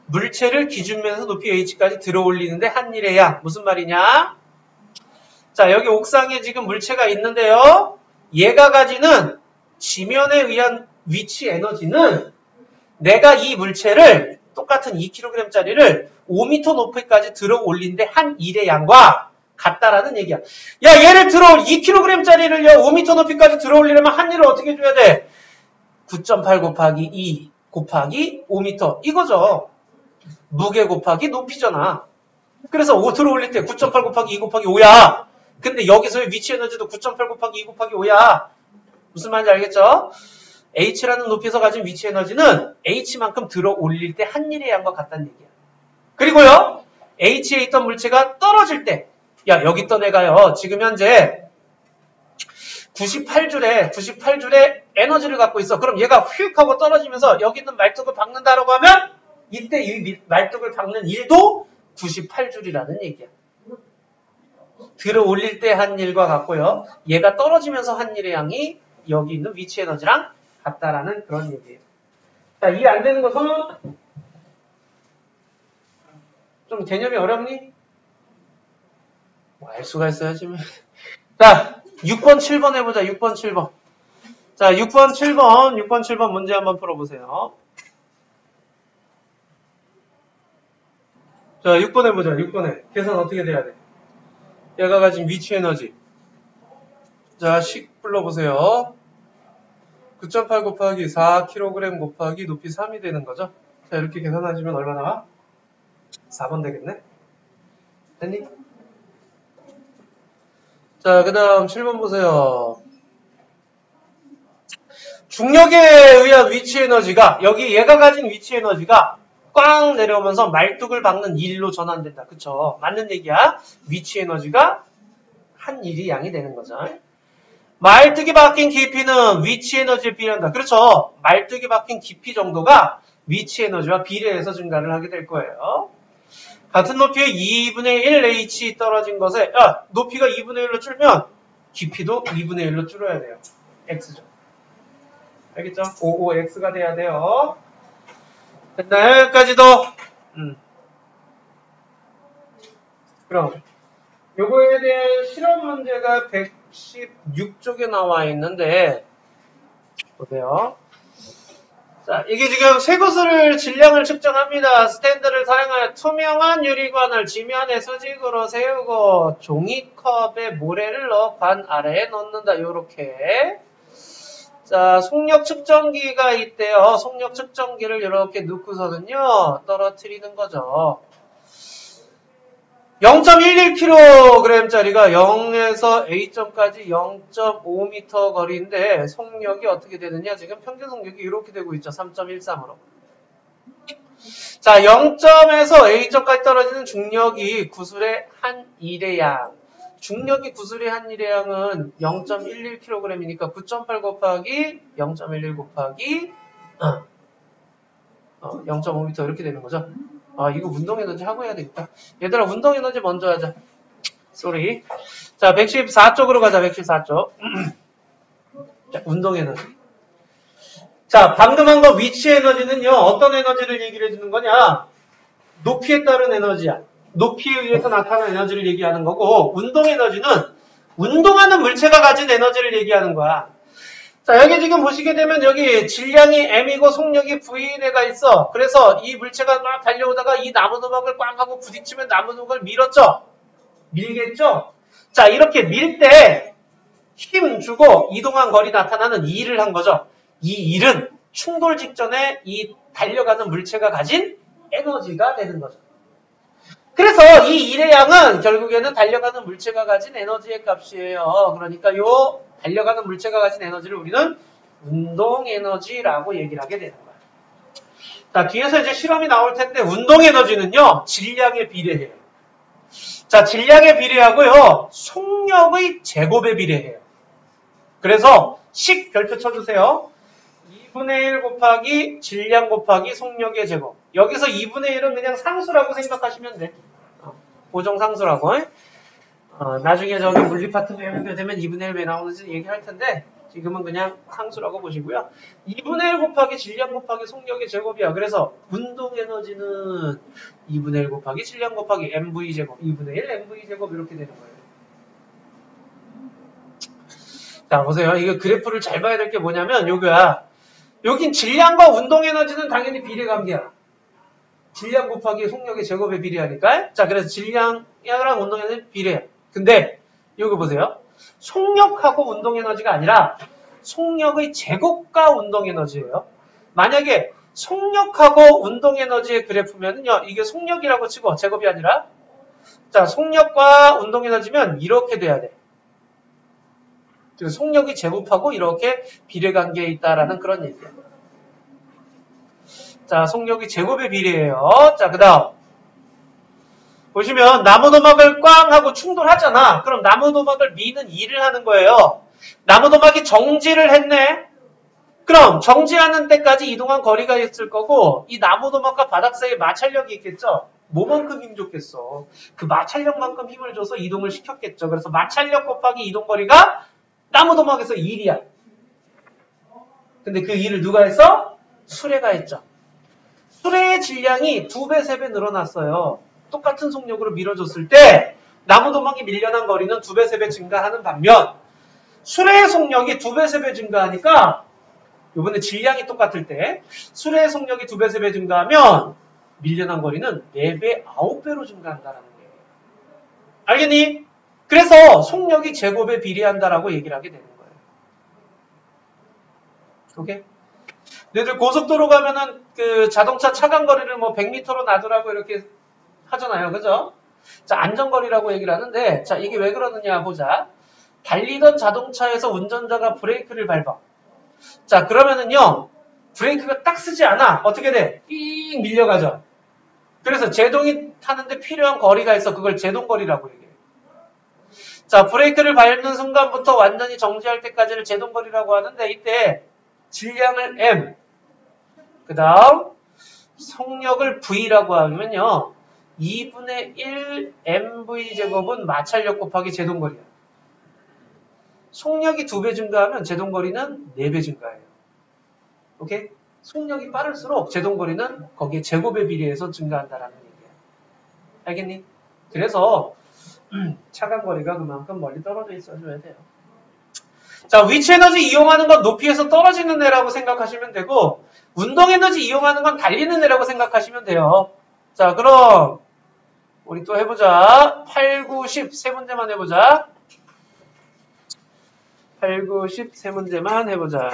물체를 기준면에서 높이 h까지 들어 올리는데 한 일의 양. 무슨 말이냐? 자, 여기 옥상에 지금 물체가 있는데요. 얘가 가지는 지면에 의한 위치 에너지는 내가 이 물체를 똑같은 2kg짜리를 5m 높이까지 들어 올린데 한 일의 양과 같다라는 얘기야. 야, 얘를 2kg짜리를요 5m 높이까지 들어 올리려면 한 일을 어떻게 줘야 돼? 9.8 곱하기 2 곱하기 5m 이거죠. 무게 곱하기 높이잖아. 그래서 들어 올릴 때 9.8 곱하기 2 곱하기 5야. 근데 여기서의 위치 에너지도 9.8 곱하기 2 곱하기 5야. 무슨 말인지 알겠죠? H라는 높이에서 가진 위치 에너지는 H만큼 들어 올릴 때 한 일의 양과 같다는 얘기야. 그리고요, H에 있던 물체가 떨어질 때, 야, 여기 있던 애가요, 지금 현재 98줄에 에너지를 갖고 있어. 그럼 얘가 휙 하고 떨어지면서 여기 있는 말뚝을 박는다라고 하면 이때 이 말뚝을 박는 일도 98줄이라는 얘기야. 들어 올릴 때 한 일과 같고요. 얘가 떨어지면서 한 일의 양이 여기 있는 위치 에너지랑 같다라는 그런 얘기예요. 자, 이해 안 되는 거 손. 좀 개념이 어렵니? 뭐 알 수가 있어야지. 자, 6번, 7번 해보자. 6번, 7번. 자, 6번, 7번 문제 한번 풀어보세요. 자, 6번 해보자. 6번에. 계산 어떻게 돼야 돼? 얘가 가진 위치 에너지. 자, 식 불러보세요. 9.8 곱하기 4kg 곱하기 높이 3이 되는 거죠. 자, 이렇게 계산하시면 얼마 나와? 4번 되겠네? 됐니? 자, 그 다음 7번 보세요. 중력에 의한 위치 에너지가, 여기 얘가 가진 위치 에너지가 꽝 내려오면서 말뚝을 박는 일로 전환된다. 그쵸? 맞는 얘기야. 위치 에너지가 한 일이 양이 되는 거죠. 말뚝이 박힌 깊이는 위치 에너지에 비례한다. 그렇죠? 말뚝이 박힌 깊이 정도가 위치 에너지와 비례해서 증가를 하게 될 거예요. 같은 높이의 2분의 1h 떨어진 것에 높이가 2분의 1로 줄면 깊이도 2분의 1로 줄어야 돼요. x죠. 알겠죠? 55x가 돼야 돼요. 됐나요? 여기까지도. 그럼 요거에 대한 실험 문제가 116쪽에 나와 있는데 보세요. 자, 이게 지금 쇠구슬 질량을 측정합니다. 스탠드를 사용하여 투명한 유리관을 지면에 수직으로 세우고 종이컵에 모래를 넣어 관 아래에 넣는다. 요렇게. 자, 속력 측정기가 있대요. 속력 측정기를 이렇게 넣고서는요, 떨어뜨리는 거죠. 0.11kg짜리가 0에서 A점까지 0.5m 거리인데 속력이 어떻게 되느냐? 지금 평균 속력이 이렇게 되고 있죠. 3.13으로. 자, 0점에서 A점까지 떨어지는 중력이 구슬의 한 일의 양. 중력이 구슬의 한 일의 양은 0.11kg이니까 9.8 곱하기 0.11 곱하기 0.5m 이렇게 되는 거죠. 이거 운동에너지 하고 해야 되겠다. 얘들아, 운동에너지 먼저 하자. 쏘리. 자, 114쪽으로 가자, 114쪽. 자, 운동에너지. 자, 방금 한 거 위치 에너지는요, 어떤 에너지를 얘기를 해주는 거냐? 높이에 따른 에너지야. 높이에 의해서 나타나는 에너지를 얘기하는 거고, 운동에너지는 운동하는 물체가 가진 에너지를 얘기하는 거야. 자, 여기 지금 보시게 되면 여기 질량이 m이고 속력이 v인 애가 있어. 그래서 이 물체가 막 달려오다가 이 나무도막을 꽝 하고 부딪히면 나무도막을 밀었죠? 밀겠죠? 자, 이렇게 밀 때 힘 주고 이동한 거리 나타나는 이 일을 한 거죠. 이 일은 충돌 직전에 이 달려가는 물체가 가진 에너지가 되는 거죠. 그래서 이 일의 양은 결국에는 달려가는 물체가 가진 에너지의 값이에요. 그러니까 요 달려가는 물체가 가진 에너지를 우리는 운동에너지라고 얘기를 하게 되는 거야. 자, 뒤에서 이제 실험이 나올 텐데 운동에너지는요, 질량에 비례해요. 자, 질량에 비례하고요, 속력의 제곱에 비례해요. 그래서 식 별표 쳐주세요. 2분의 1 곱하기 질량 곱하기 속력의 제곱. 여기서 2분의 1은 그냥 상수라고 생각하시면 돼. 고정상수라고. 나중에 저기 물리 파트 배우게 되면 2분의 1 왜 나오는지 얘기할 텐데 지금은 그냥 상수라고 보시고요. 2분의 1 곱하기 질량 곱하기 속력의 제곱이야. 그래서 운동에너지는 2분의 1 곱하기 질량 곱하기 mv제곱 2분의 1 mv제곱 이렇게 되는 거예요. 자, 보세요. 이거 그래프를 잘 봐야 될 게 뭐냐면 요거야. 여긴 질량과 운동에너지는 당연히 비례관계야. 질량 곱하기 속력의 제곱에 비례하니까. 자, 그래서 질량이랑 운동에너지 비례해. 근데 여기 보세요. 속력하고 운동에너지가 아니라 속력의 제곱과 운동에너지예요. 만약에 속력하고 운동에너지의 그래프면요, 이게 속력이라고 치고 제곱이 아니라, 자, 속력과 운동에너지면 이렇게 돼야 돼. 속력이 제곱하고 이렇게 비례관계에 있다라는 그런 얘기예요. 자, 속력이 제곱에 비례해요. 자, 그 다음 보시면 나무도막을 꽝 하고 충돌하잖아. 그럼 나무도막을 미는 일을 하는 거예요. 나무도막이 정지를 했네. 그럼 정지하는 때까지 이동한 거리가 있을 거고 이 나무도막과 바닥 사이에 마찰력이 있겠죠. 뭐만큼 힘 줬겠어. 그 마찰력만큼 힘을 줘서 이동을 시켰겠죠. 그래서 마찰력 곱하기 이동거리가 나무도막에서 1이야. 근데 그 2를 누가 했어? 수레가 했죠. 수레의 질량이 2배, 3배 늘어났어요. 똑같은 속력으로 밀어줬을 때 나무도막이 밀려난 거리는 2배, 3배 증가하는 반면 수레의 속력이 2배, 3배 증가하니까 이번에 질량이 똑같을 때 수레의 속력이 2배, 3배 증가하면 밀려난 거리는 4배, 9배로 증가한다는 거예요. 알겠니? 그래서 속력이 제곱에 비례한다라고 얘기를 하게 되는 거예요. 오케이? 너희들 고속도로 가면은 그 자동차 차간 거리를 뭐 100m로 놔두라고 이렇게 하잖아요. 그죠? 자, 안전거리라고 얘기를 하는데, 자, 이게 왜 그러느냐 보자. 달리던 자동차에서 운전자가 브레이크를 밟아. 자, 그러면은요, 브레이크가 딱 쓰지 않아. 어떻게 돼? 삥 밀려가죠. 그래서 제동이 타는데 필요한 거리가 있어. 그걸 제동거리라고 얘기해요. 자, 브레이크를 밟는 순간부터 완전히 정지할 때까지를 제동거리라고 하는데, 이때 질량을 M, 그 다음 속력을 V라고 하면요, 2분의 1 mv제곱은 마찰력 곱하기 제동거리야. 속력이 2배 증가하면 제동거리는 4배 증가해요. 오케이? 속력이 빠를수록 제동거리는 거기에 제곱에 비례해서 증가한다라는 얘기야. 알겠니? 그래서 차간거리가 그만큼 멀리 떨어져 있어줘야 돼요. 자, 위치에너지 이용하는 건 높이에서 떨어지는 애라고 생각하시면 되고 운동에너지 이용하는 건 달리는 애라고 생각하시면 돼요. 자, 그럼 우리 또 해보자. 8, 9, 10 세 문제만 해보자. 8, 9, 10 세 문제만 해보자.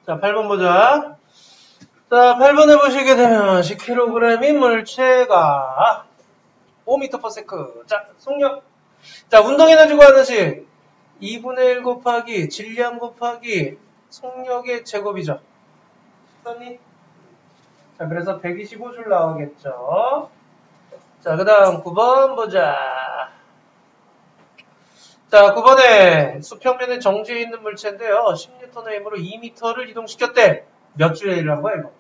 자, 8번 보자. 자, 8번 해보시게 되면 10kg인 물체가 5m/s. 자, 속력. 자, 운동에너지 구하듯이 2분의 1 곱하기 질량 곱하기 속력의 제곱이죠. 자, 그래서 125줄 나오겠죠. 자, 그 다음 9번 보자. 자, 9번에 수평면에 정지해 있는 물체인데요. 10N의 힘으로 2m를 이동시켰대. 몇 줄의 일을 한 거야, 이거?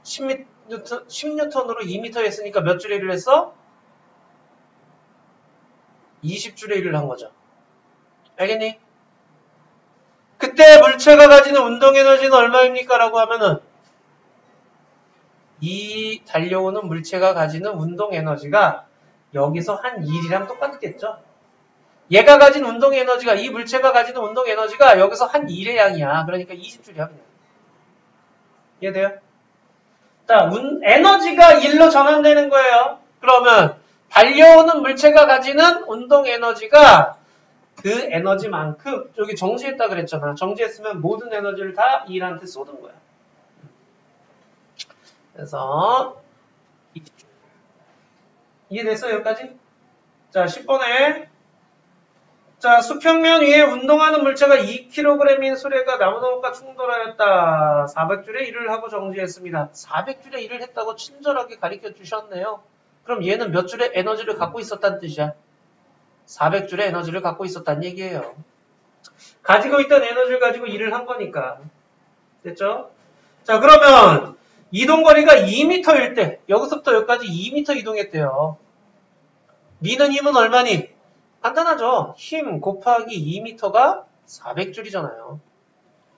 10N으로 2m 했으니까 몇 줄의 일을 했어? 20줄의 일을 한 거죠. 알겠니? 그때 물체가 가지는 운동에너지는 얼마입니까? 라고 하면은 이 달려오는 물체가 가지는 운동에너지가 여기서 한 1이랑 똑같겠죠? 얘가 가진 운동에너지가 이 물체가 가지는 운동에너지가 여기서 한 1의 양이야. 그러니까 20줄이야 그냥. 이해돼요? 자, 에너지가 1로 전환되는 거예요. 그러면 달려오는 물체가 가지는 운동에너지가 그 에너지만큼 저기 정지했다 그랬잖아. 정지했으면 모든 에너지를 다 1한테 쏟은 거야. 그래서 20줄. 이해됐어요? 여기까지? 자, 10번에 자, 수평면 위에 운동하는 물체가 2kg인 수레가 나무도막과 충돌하였다. 400줄의 일을 하고 정지했습니다. 400줄의 일을 했다고 친절하게 가르쳐 주셨네요. 그럼 얘는 몇 줄의 에너지를 갖고 있었다는 뜻이야. 400줄의 에너지를 갖고 있었다는 얘기예요. 가지고 있던 에너지를 가지고 일을 한 거니까. 됐죠? 자, 그러면 이동거리가 2m일 때 여기서부터 여기까지 2m 이동했대요. 미는 힘은 얼마니? 간단하죠. 힘 곱하기 2m가 400줄이잖아요.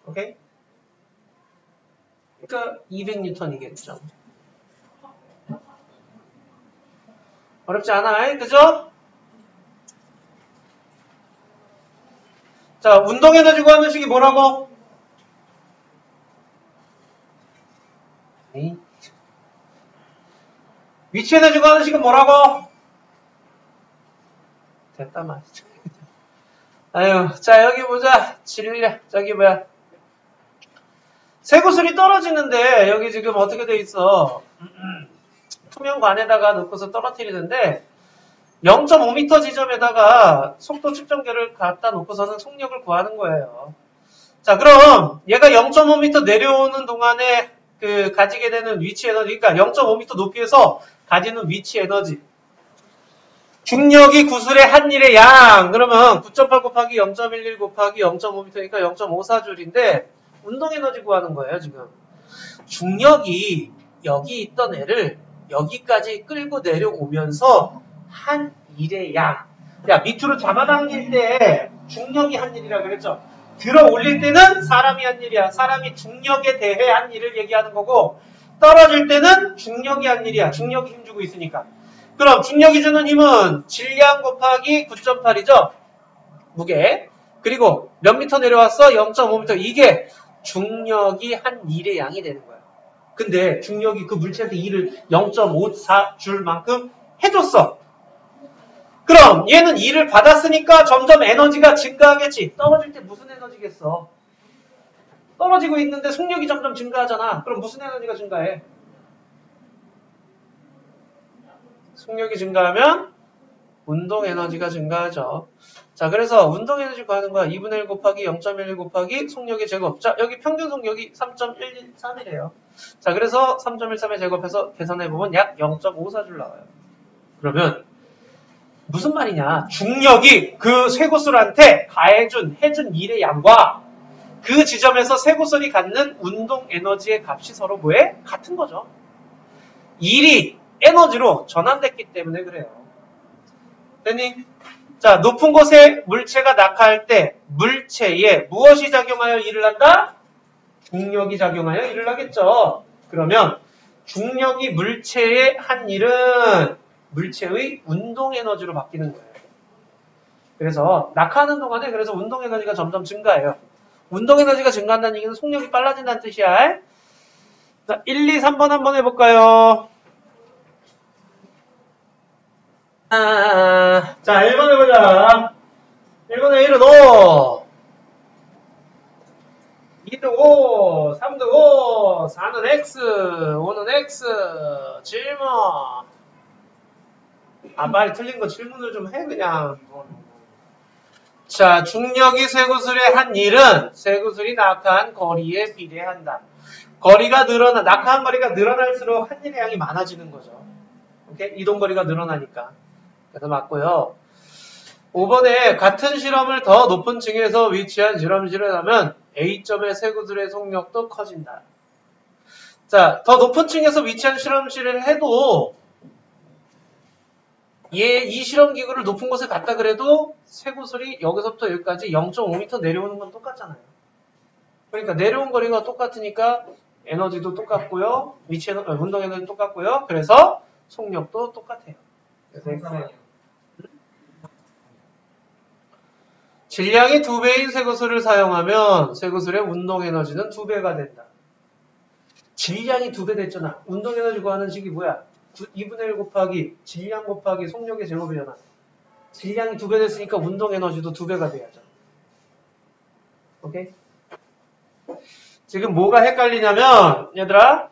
오케이? 그러니까 200N이겠죠. 어렵지 않아, 그죠? 자, 운동에너지 구하는 식이 뭐라고? 위치에너지 구하는 식은 뭐라고? 됐다 말이죠. 아유, 자 여기 보자. 저기 뭐야? 쇠구슬이 떨어지는데 여기 지금 어떻게 돼 있어? 투명 관에다가 넣고서 떨어뜨리는데 0.5m 지점에다가 속도 측정기를 갖다 놓고서는 속력을 구하는 거예요. 자, 그럼 얘가 0.5m 내려오는 동안에 그 가지게 되는 위치 에너지, 그러니까 0.5m 높이에서 가지는 위치 에너지. 중력이 구슬의 한 일의 양. 그러면 9.8 곱하기 0.11 곱하기 0.5m니까 0.54줄인데 운동 에너지 구하는 거예요, 지금. 중력이 여기 있던 애를 여기까지 끌고 내려오면서 한 일의 양. 야, 밑으로 잡아당길 때 중력이 한 일이라 그랬죠. 들어 올릴 때는 사람이 한 일이야. 사람이 중력에 대해 한 일을 얘기하는 거고, 떨어질 때는 중력이 한 일이야. 중력이 힘주고 있으니까. 그럼 중력이 주는 힘은 질량 곱하기 9.8이죠. 무게. 그리고 몇 미터 내려왔어? 0.5m. 이게 중력이 한 일의 양이 되는 거야. 근데 중력이 그 물체한테 일을 0.54줄 만큼 해줬어. 그럼 얘는 일을 받았으니까 점점 에너지가 증가하겠지. 떨어질 때 무슨 에너지겠어? 떨어지고 있는데 속력이 점점 증가하잖아. 그럼 무슨 에너지가 증가해? 속력이 증가하면 운동 에너지가 증가하죠. 자, 그래서 운동 에너지 구하는 거야. 2분의 1 곱하기 0.11 곱하기 속력의 제곱. 자, 여기 평균 속력이 3.113이래요. 자, 그래서 3.13에 제곱해서 계산해보면 약 0.54줄 나와요. 그러면 무슨 말이냐? 중력이 그 쇠구슬한테 해준 일의 양과 그 지점에서 쇠구슬이 갖는 운동 에너지의 값이 서로 뭐에? 같은 거죠. 일이 에너지로 전환됐기 때문에 그래요. 됐니? 자, 높은 곳에 물체가 낙하할 때 물체에 무엇이 작용하여 일을 한다? 중력이 작용하여 일을 하겠죠. 그러면 중력이 물체에 한 일은 물체의 운동 에너지로 바뀌는 거예요. 그래서 낙하하는 동안에 그래서 운동 에너지가 점점 증가해요. 운동 에너지가 증가한다는 얘기는 속력이 빨라진다는 뜻이야. 자, 1, 2, 3번 한번 해볼까요? 자, 1번 해보자. 1번에 1은 5, 2는 5, 3는 5, 4는 X, 5는 X. 질문. 빨리 틀린 거 질문을 좀 해, 그냥. 자, 중력이 쇠구슬의 한 일은 쇠구슬이 낙하한 거리에 비례한다. 낙하한 거리가 늘어날수록 한 일의 양이 많아지는 거죠. 오케이? 이동거리가 늘어나니까. 그래서 맞고요. 5번에 같은 실험을 더 높은 층에서 위치한 실험실에 하면 A점의 쇠구슬의 속력도 커진다. 자, 더 높은 층에서 위치한 실험실을 해도 이 실험기구를 높은 곳에 갔다 그래도 쇠구슬이 여기서부터 여기까지 0.5m 내려오는 건 똑같잖아요. 그러니까 내려온 거리가 똑같으니까 에너지도 똑같고요. 운동 에너지도 똑같고요. 그래서 속력도 똑같아요. 그래서 질량이 2배인 쇠구슬을 사용하면 쇠구슬의 운동 에너지는 2배가 된다. 질량이 2배 됐잖아. 운동 에너지 구하는 식이 뭐야? 2분의 1 곱하기 질량 곱하기 속력의 제곱이잖아. 질량이 2배 됐으니까 운동 에너지도 2배가 돼야죠. 오케이? 지금 뭐가 헷갈리냐면 얘들아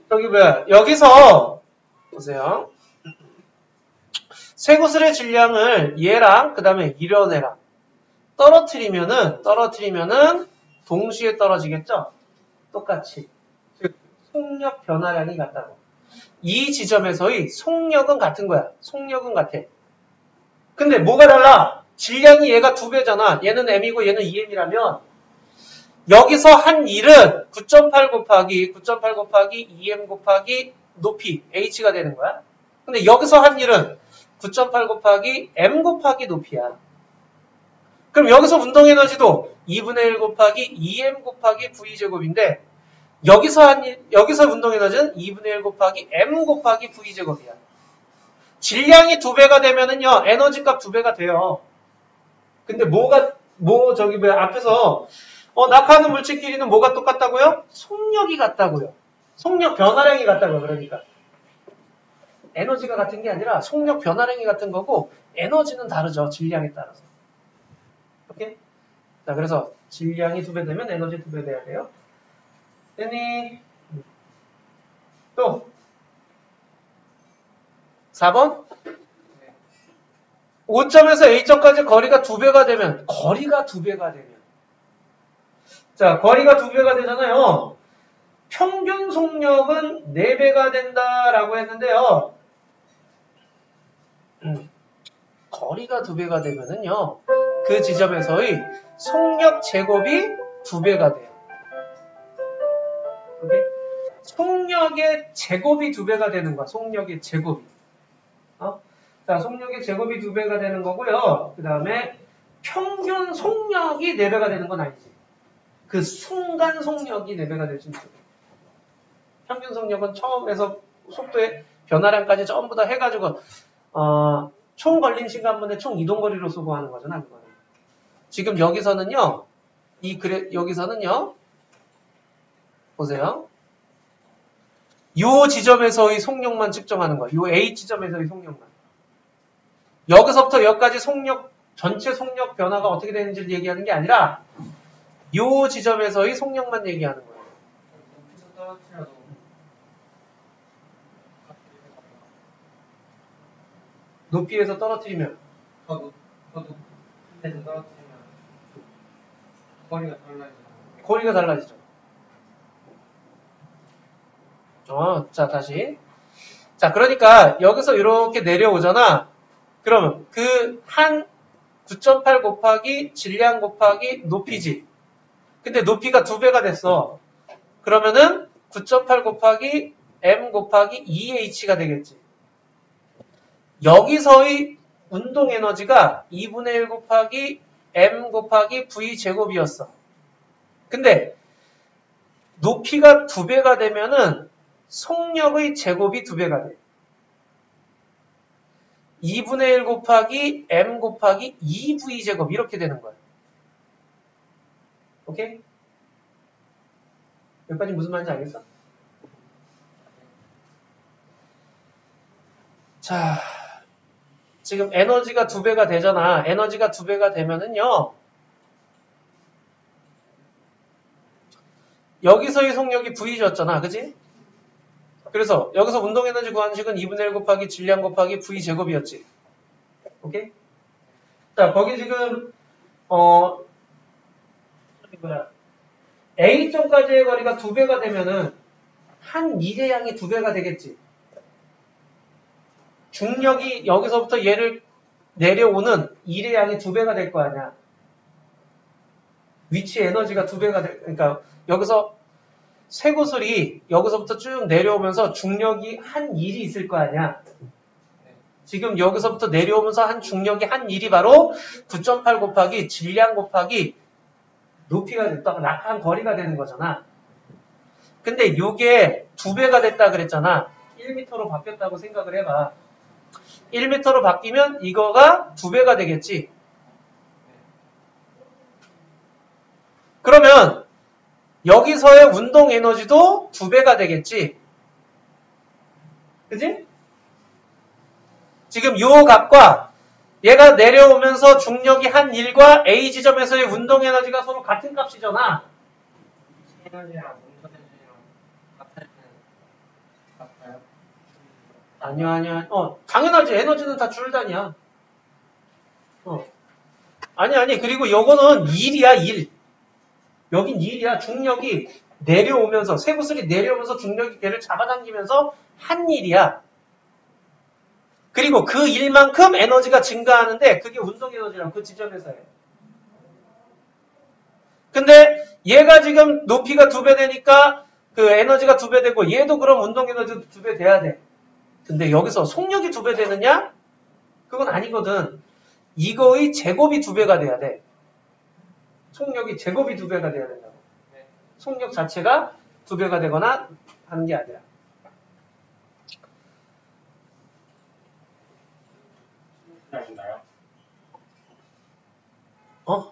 저기 뭐야 여기서 보세요. 쇠구슬의 질량을 얘랑 그 다음에 이런 애랑 떨어뜨리면은 동시에 떨어지겠죠? 똑같이. 즉 속력 변화량이 같다고. 이 지점에서의 속력은 같은 거야. 속력은 같아. 근데 뭐가 달라? 질량이 얘가 2배잖아. 얘는 M이고 얘는 2M이라면 여기서 한 일은 9.8 곱하기 2M 곱하기 높이 H가 되는 거야. 근데 여기서 한 일은 9.8 곱하기 M 곱하기 높이야. 그럼 여기서 운동 에너지도 2분의 1 곱하기 2M 곱하기 V제곱인데 여기서 운동 에너지는 2분의 1 곱하기 M 곱하기 V제곱이야. 질량이 2배가 되면은요, 에너지 값 2배가 돼요. 근데 앞에서, 낙하하는 물체끼리는 뭐가 똑같다고요? 속력이 같다고요. 속력 변화량이 같다고요, 그러니까. 에너지가 같은 게 아니라 속력 변화량이 같은 거고, 에너지는 다르죠, 질량에 따라서. 오케이? 자, 그래서 질량이 2배 되면 에너지 2배 돼야 돼요. 됐니? 또 4번 5점에서 A점까지 거리가 2배가 되면 자, 거리가 2배가 되잖아요. 평균 속력은 4배가 된다라고 했는데요. 거리가 2배가 되면은요, 그 지점에서의 속력 제곱이 2배가 돼요. 오케이? 속력의 제곱이 2배가 되는 거야. 속력의 제곱이. 자, 속력의 제곱이 2배가 되는 거고요. 그 다음에 평균 속력이 4배가 되는 건 아니지. 그 순간 속력이 4배가 될 수 있어요. 평균 속력은 처음에서 속도의 변화량까지 전부 다 해가지고 총 걸린 시간분의 총 이동거리로 수고하는 거잖아. 그거는. 지금 여기서는요. 여기서는요. 보세요. 요 지점에서의 속력만 측정하는 거야. 요 A 지점에서의 속력만. 여기서부터 여기까지 전체 속력 변화가 어떻게 되는지를 얘기하는 게 아니라 요 지점에서의 속력만 얘기하는 거예요. 높이에서 떨어뜨리면 더 높이에서 떨어뜨리면 거리가 달라지죠. 자, 다시. 자, 그러니까 여기서 이렇게 내려오잖아. 그러면 그 한 9.8 곱하기 질량 곱하기 높이지. 근데 높이가 2배가 됐어. 그러면은 9.8 곱하기 m 곱하기 2h가 되겠지. 여기서의 운동 에너지가 2분의 1 곱하기 m 곱하기 v 제곱이었어. 근데 높이가 2배가 되면은 속력의 제곱이 2배가 돼. 2분의 1 곱하기 m 곱하기 2v 제곱 이렇게 되는 거야. 오케이? 여기까지 무슨 말인지 알겠어? 자, 지금 에너지가 2배가 되잖아. 에너지가 2배가 되면은요. 여기서의 속력이 V였잖아. 그지? 그래서 여기서 운동에너지 구하는 식은 2분의 1 곱하기 질량 곱하기 V 제곱이었지. 오케이? 자, 거기 지금 A점까지의 거리가 2배가 되면은 한 일의 양이 2배가 되겠지. 중력이 여기서부터 얘를 내려오는 일의 양이 2배가 될 거 아니야. 위치 에너지가 2배가 그러니까 여기서 쇠구슬이 여기서부터 쭉 내려오면서 중력이 한 일이 있을 거 아니야. 지금 여기서부터 내려오면서 한 중력이 한 일이 바로 9.8 곱하기 질량 곱하기 높이가 됐다가 낙하한 거리가 되는 거잖아. 근데 이게 2배가 됐다 그랬잖아. 1m로 바뀌었다고 생각을 해봐. 1m로 바뀌면 이거가 2배가 되겠지. 그러면 여기서의 운동 에너지도 2배가 되겠지. 그지? 지금 요 값과 얘가 내려오면서 중력이 한 1과 A 지점에서의 운동 에너지가 서로 같은 값이잖아. 에너지랑 운동 에너지랑 같아요? 아니야. 당연하지. 에너지는 다 줄단위야. 아니. 그리고 요거는 1이야, 1. 여긴 1이야. 중력이 내려오면서, 쇠구슬이 내려오면서 중력이 걔를 잡아당기면서 한 일이야. 그리고 그 일만큼 에너지가 증가하는데 그게 운동 에너지라고 그 지점에서 해. 근데 얘가 지금 높이가 2배 되니까 그 에너지가 2배 되고 얘도 그럼 운동 에너지도 2배 돼야 돼. 근데 여기서 속력이 2배 되느냐? 그건 아니거든. 이거의 제곱이 2배가 돼야 돼. 속력이 제곱이 2배가 돼야 된다고. 속력 자체가 2배가 되거나 하는 게 아니라.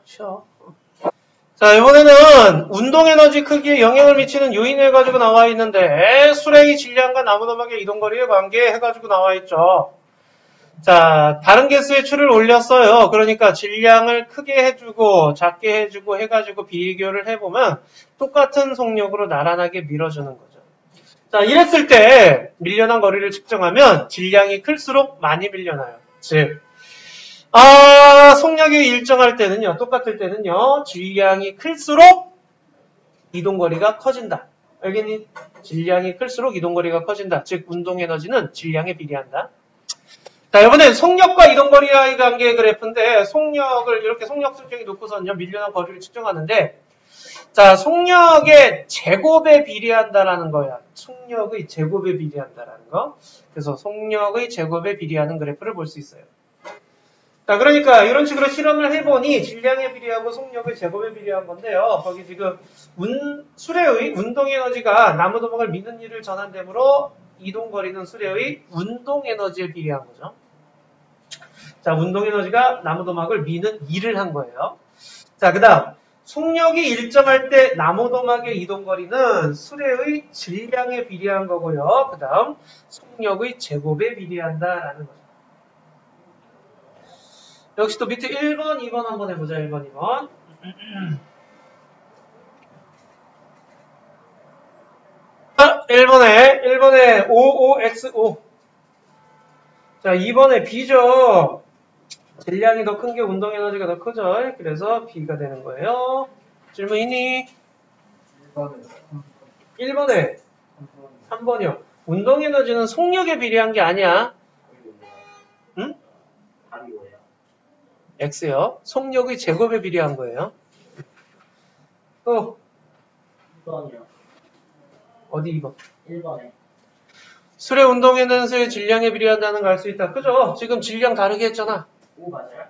쉬어. 자, 이번에는 운동에너지 크기에 영향을 미치는 요인을 가지고 나와 있는데 수레의 질량과 나무너막의 이동거리의 관계 해가지고 나와 있죠. 자, 다른 개수의 추를 올렸어요. 그러니까 질량을 크게 해주고 작게 해주고 해가지고 비교를 해보면 똑같은 속력으로 나란하게 밀어주는 거죠. 자, 이랬을 때 밀려난 거리를 측정하면 질량이 클수록 많이 밀려나요. 즉 속력이 일정할 때는요, 똑같을 때는요, 질량이 클수록 이동거리가 커진다. 알겠니? 질량이 클수록 이동거리가 커진다. 즉, 운동에너지는 질량에 비례한다. 자, 이번엔 속력과 이동거리와의 관계의 그래프인데, 속력을 이렇게 속력 설정해 놓고서는요, 밀려난 거리를 측정하는데, 자, 속력의 제곱에 비례한다라는 거야. 속력의 제곱에 비례한다라는 거. 그래서 속력의 제곱에 비례하는 그래프를 볼 수 있어요. 자, 그러니까 이런 식으로 실험을 해보니 질량에 비례하고 속력의 제곱에 비례한 건데요. 거기 지금 수레의 운동에너지가 나무도막을 미는 일을 전환되므로 이동거리는 수레의 운동에너지에 비례한 거죠. 자, 운동에너지가 나무도막을 미는 일을 한 거예요. 자, 그 다음 속력이 일정할 때 나무도막의 이동거리는 수레의 질량에 비례한 거고요. 그 다음 속력의 제곱에 비례한다라는 거죠. 역시 또 밑에 1번, 2번 한번 해보자. 1번, 2번. 아, 1번에 OOXO. 자, 2번에 B죠. 질량이 더 큰 게 운동에너지가 더 크죠. 그래서 B가 되는 거예요. 질문 있니? 1번에 3번이요. 운동에너지는 속력에 비례한 게 아니야. 응? X요. 속력의 제곱에 비례한 거예요. 또 2번이요. 어디 2번? 1번에. 수레 운동에너지의 질량에 비례한다는 걸 알 수 있다. 그죠? 지금 질량 다르게 했잖아. 오, 맞아요?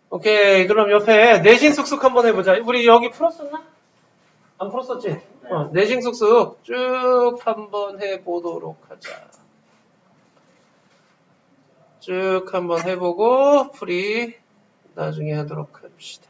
오케이. 그럼 옆에 내신 쑥쑥 한번 해보자. 우리 여기 풀었었나? 안 풀었었지? 네. 내신 쑥쑥 쭉 한번 해보도록 하자. 쭉 한번 해보고 풀이 나중에 하도록 합시다.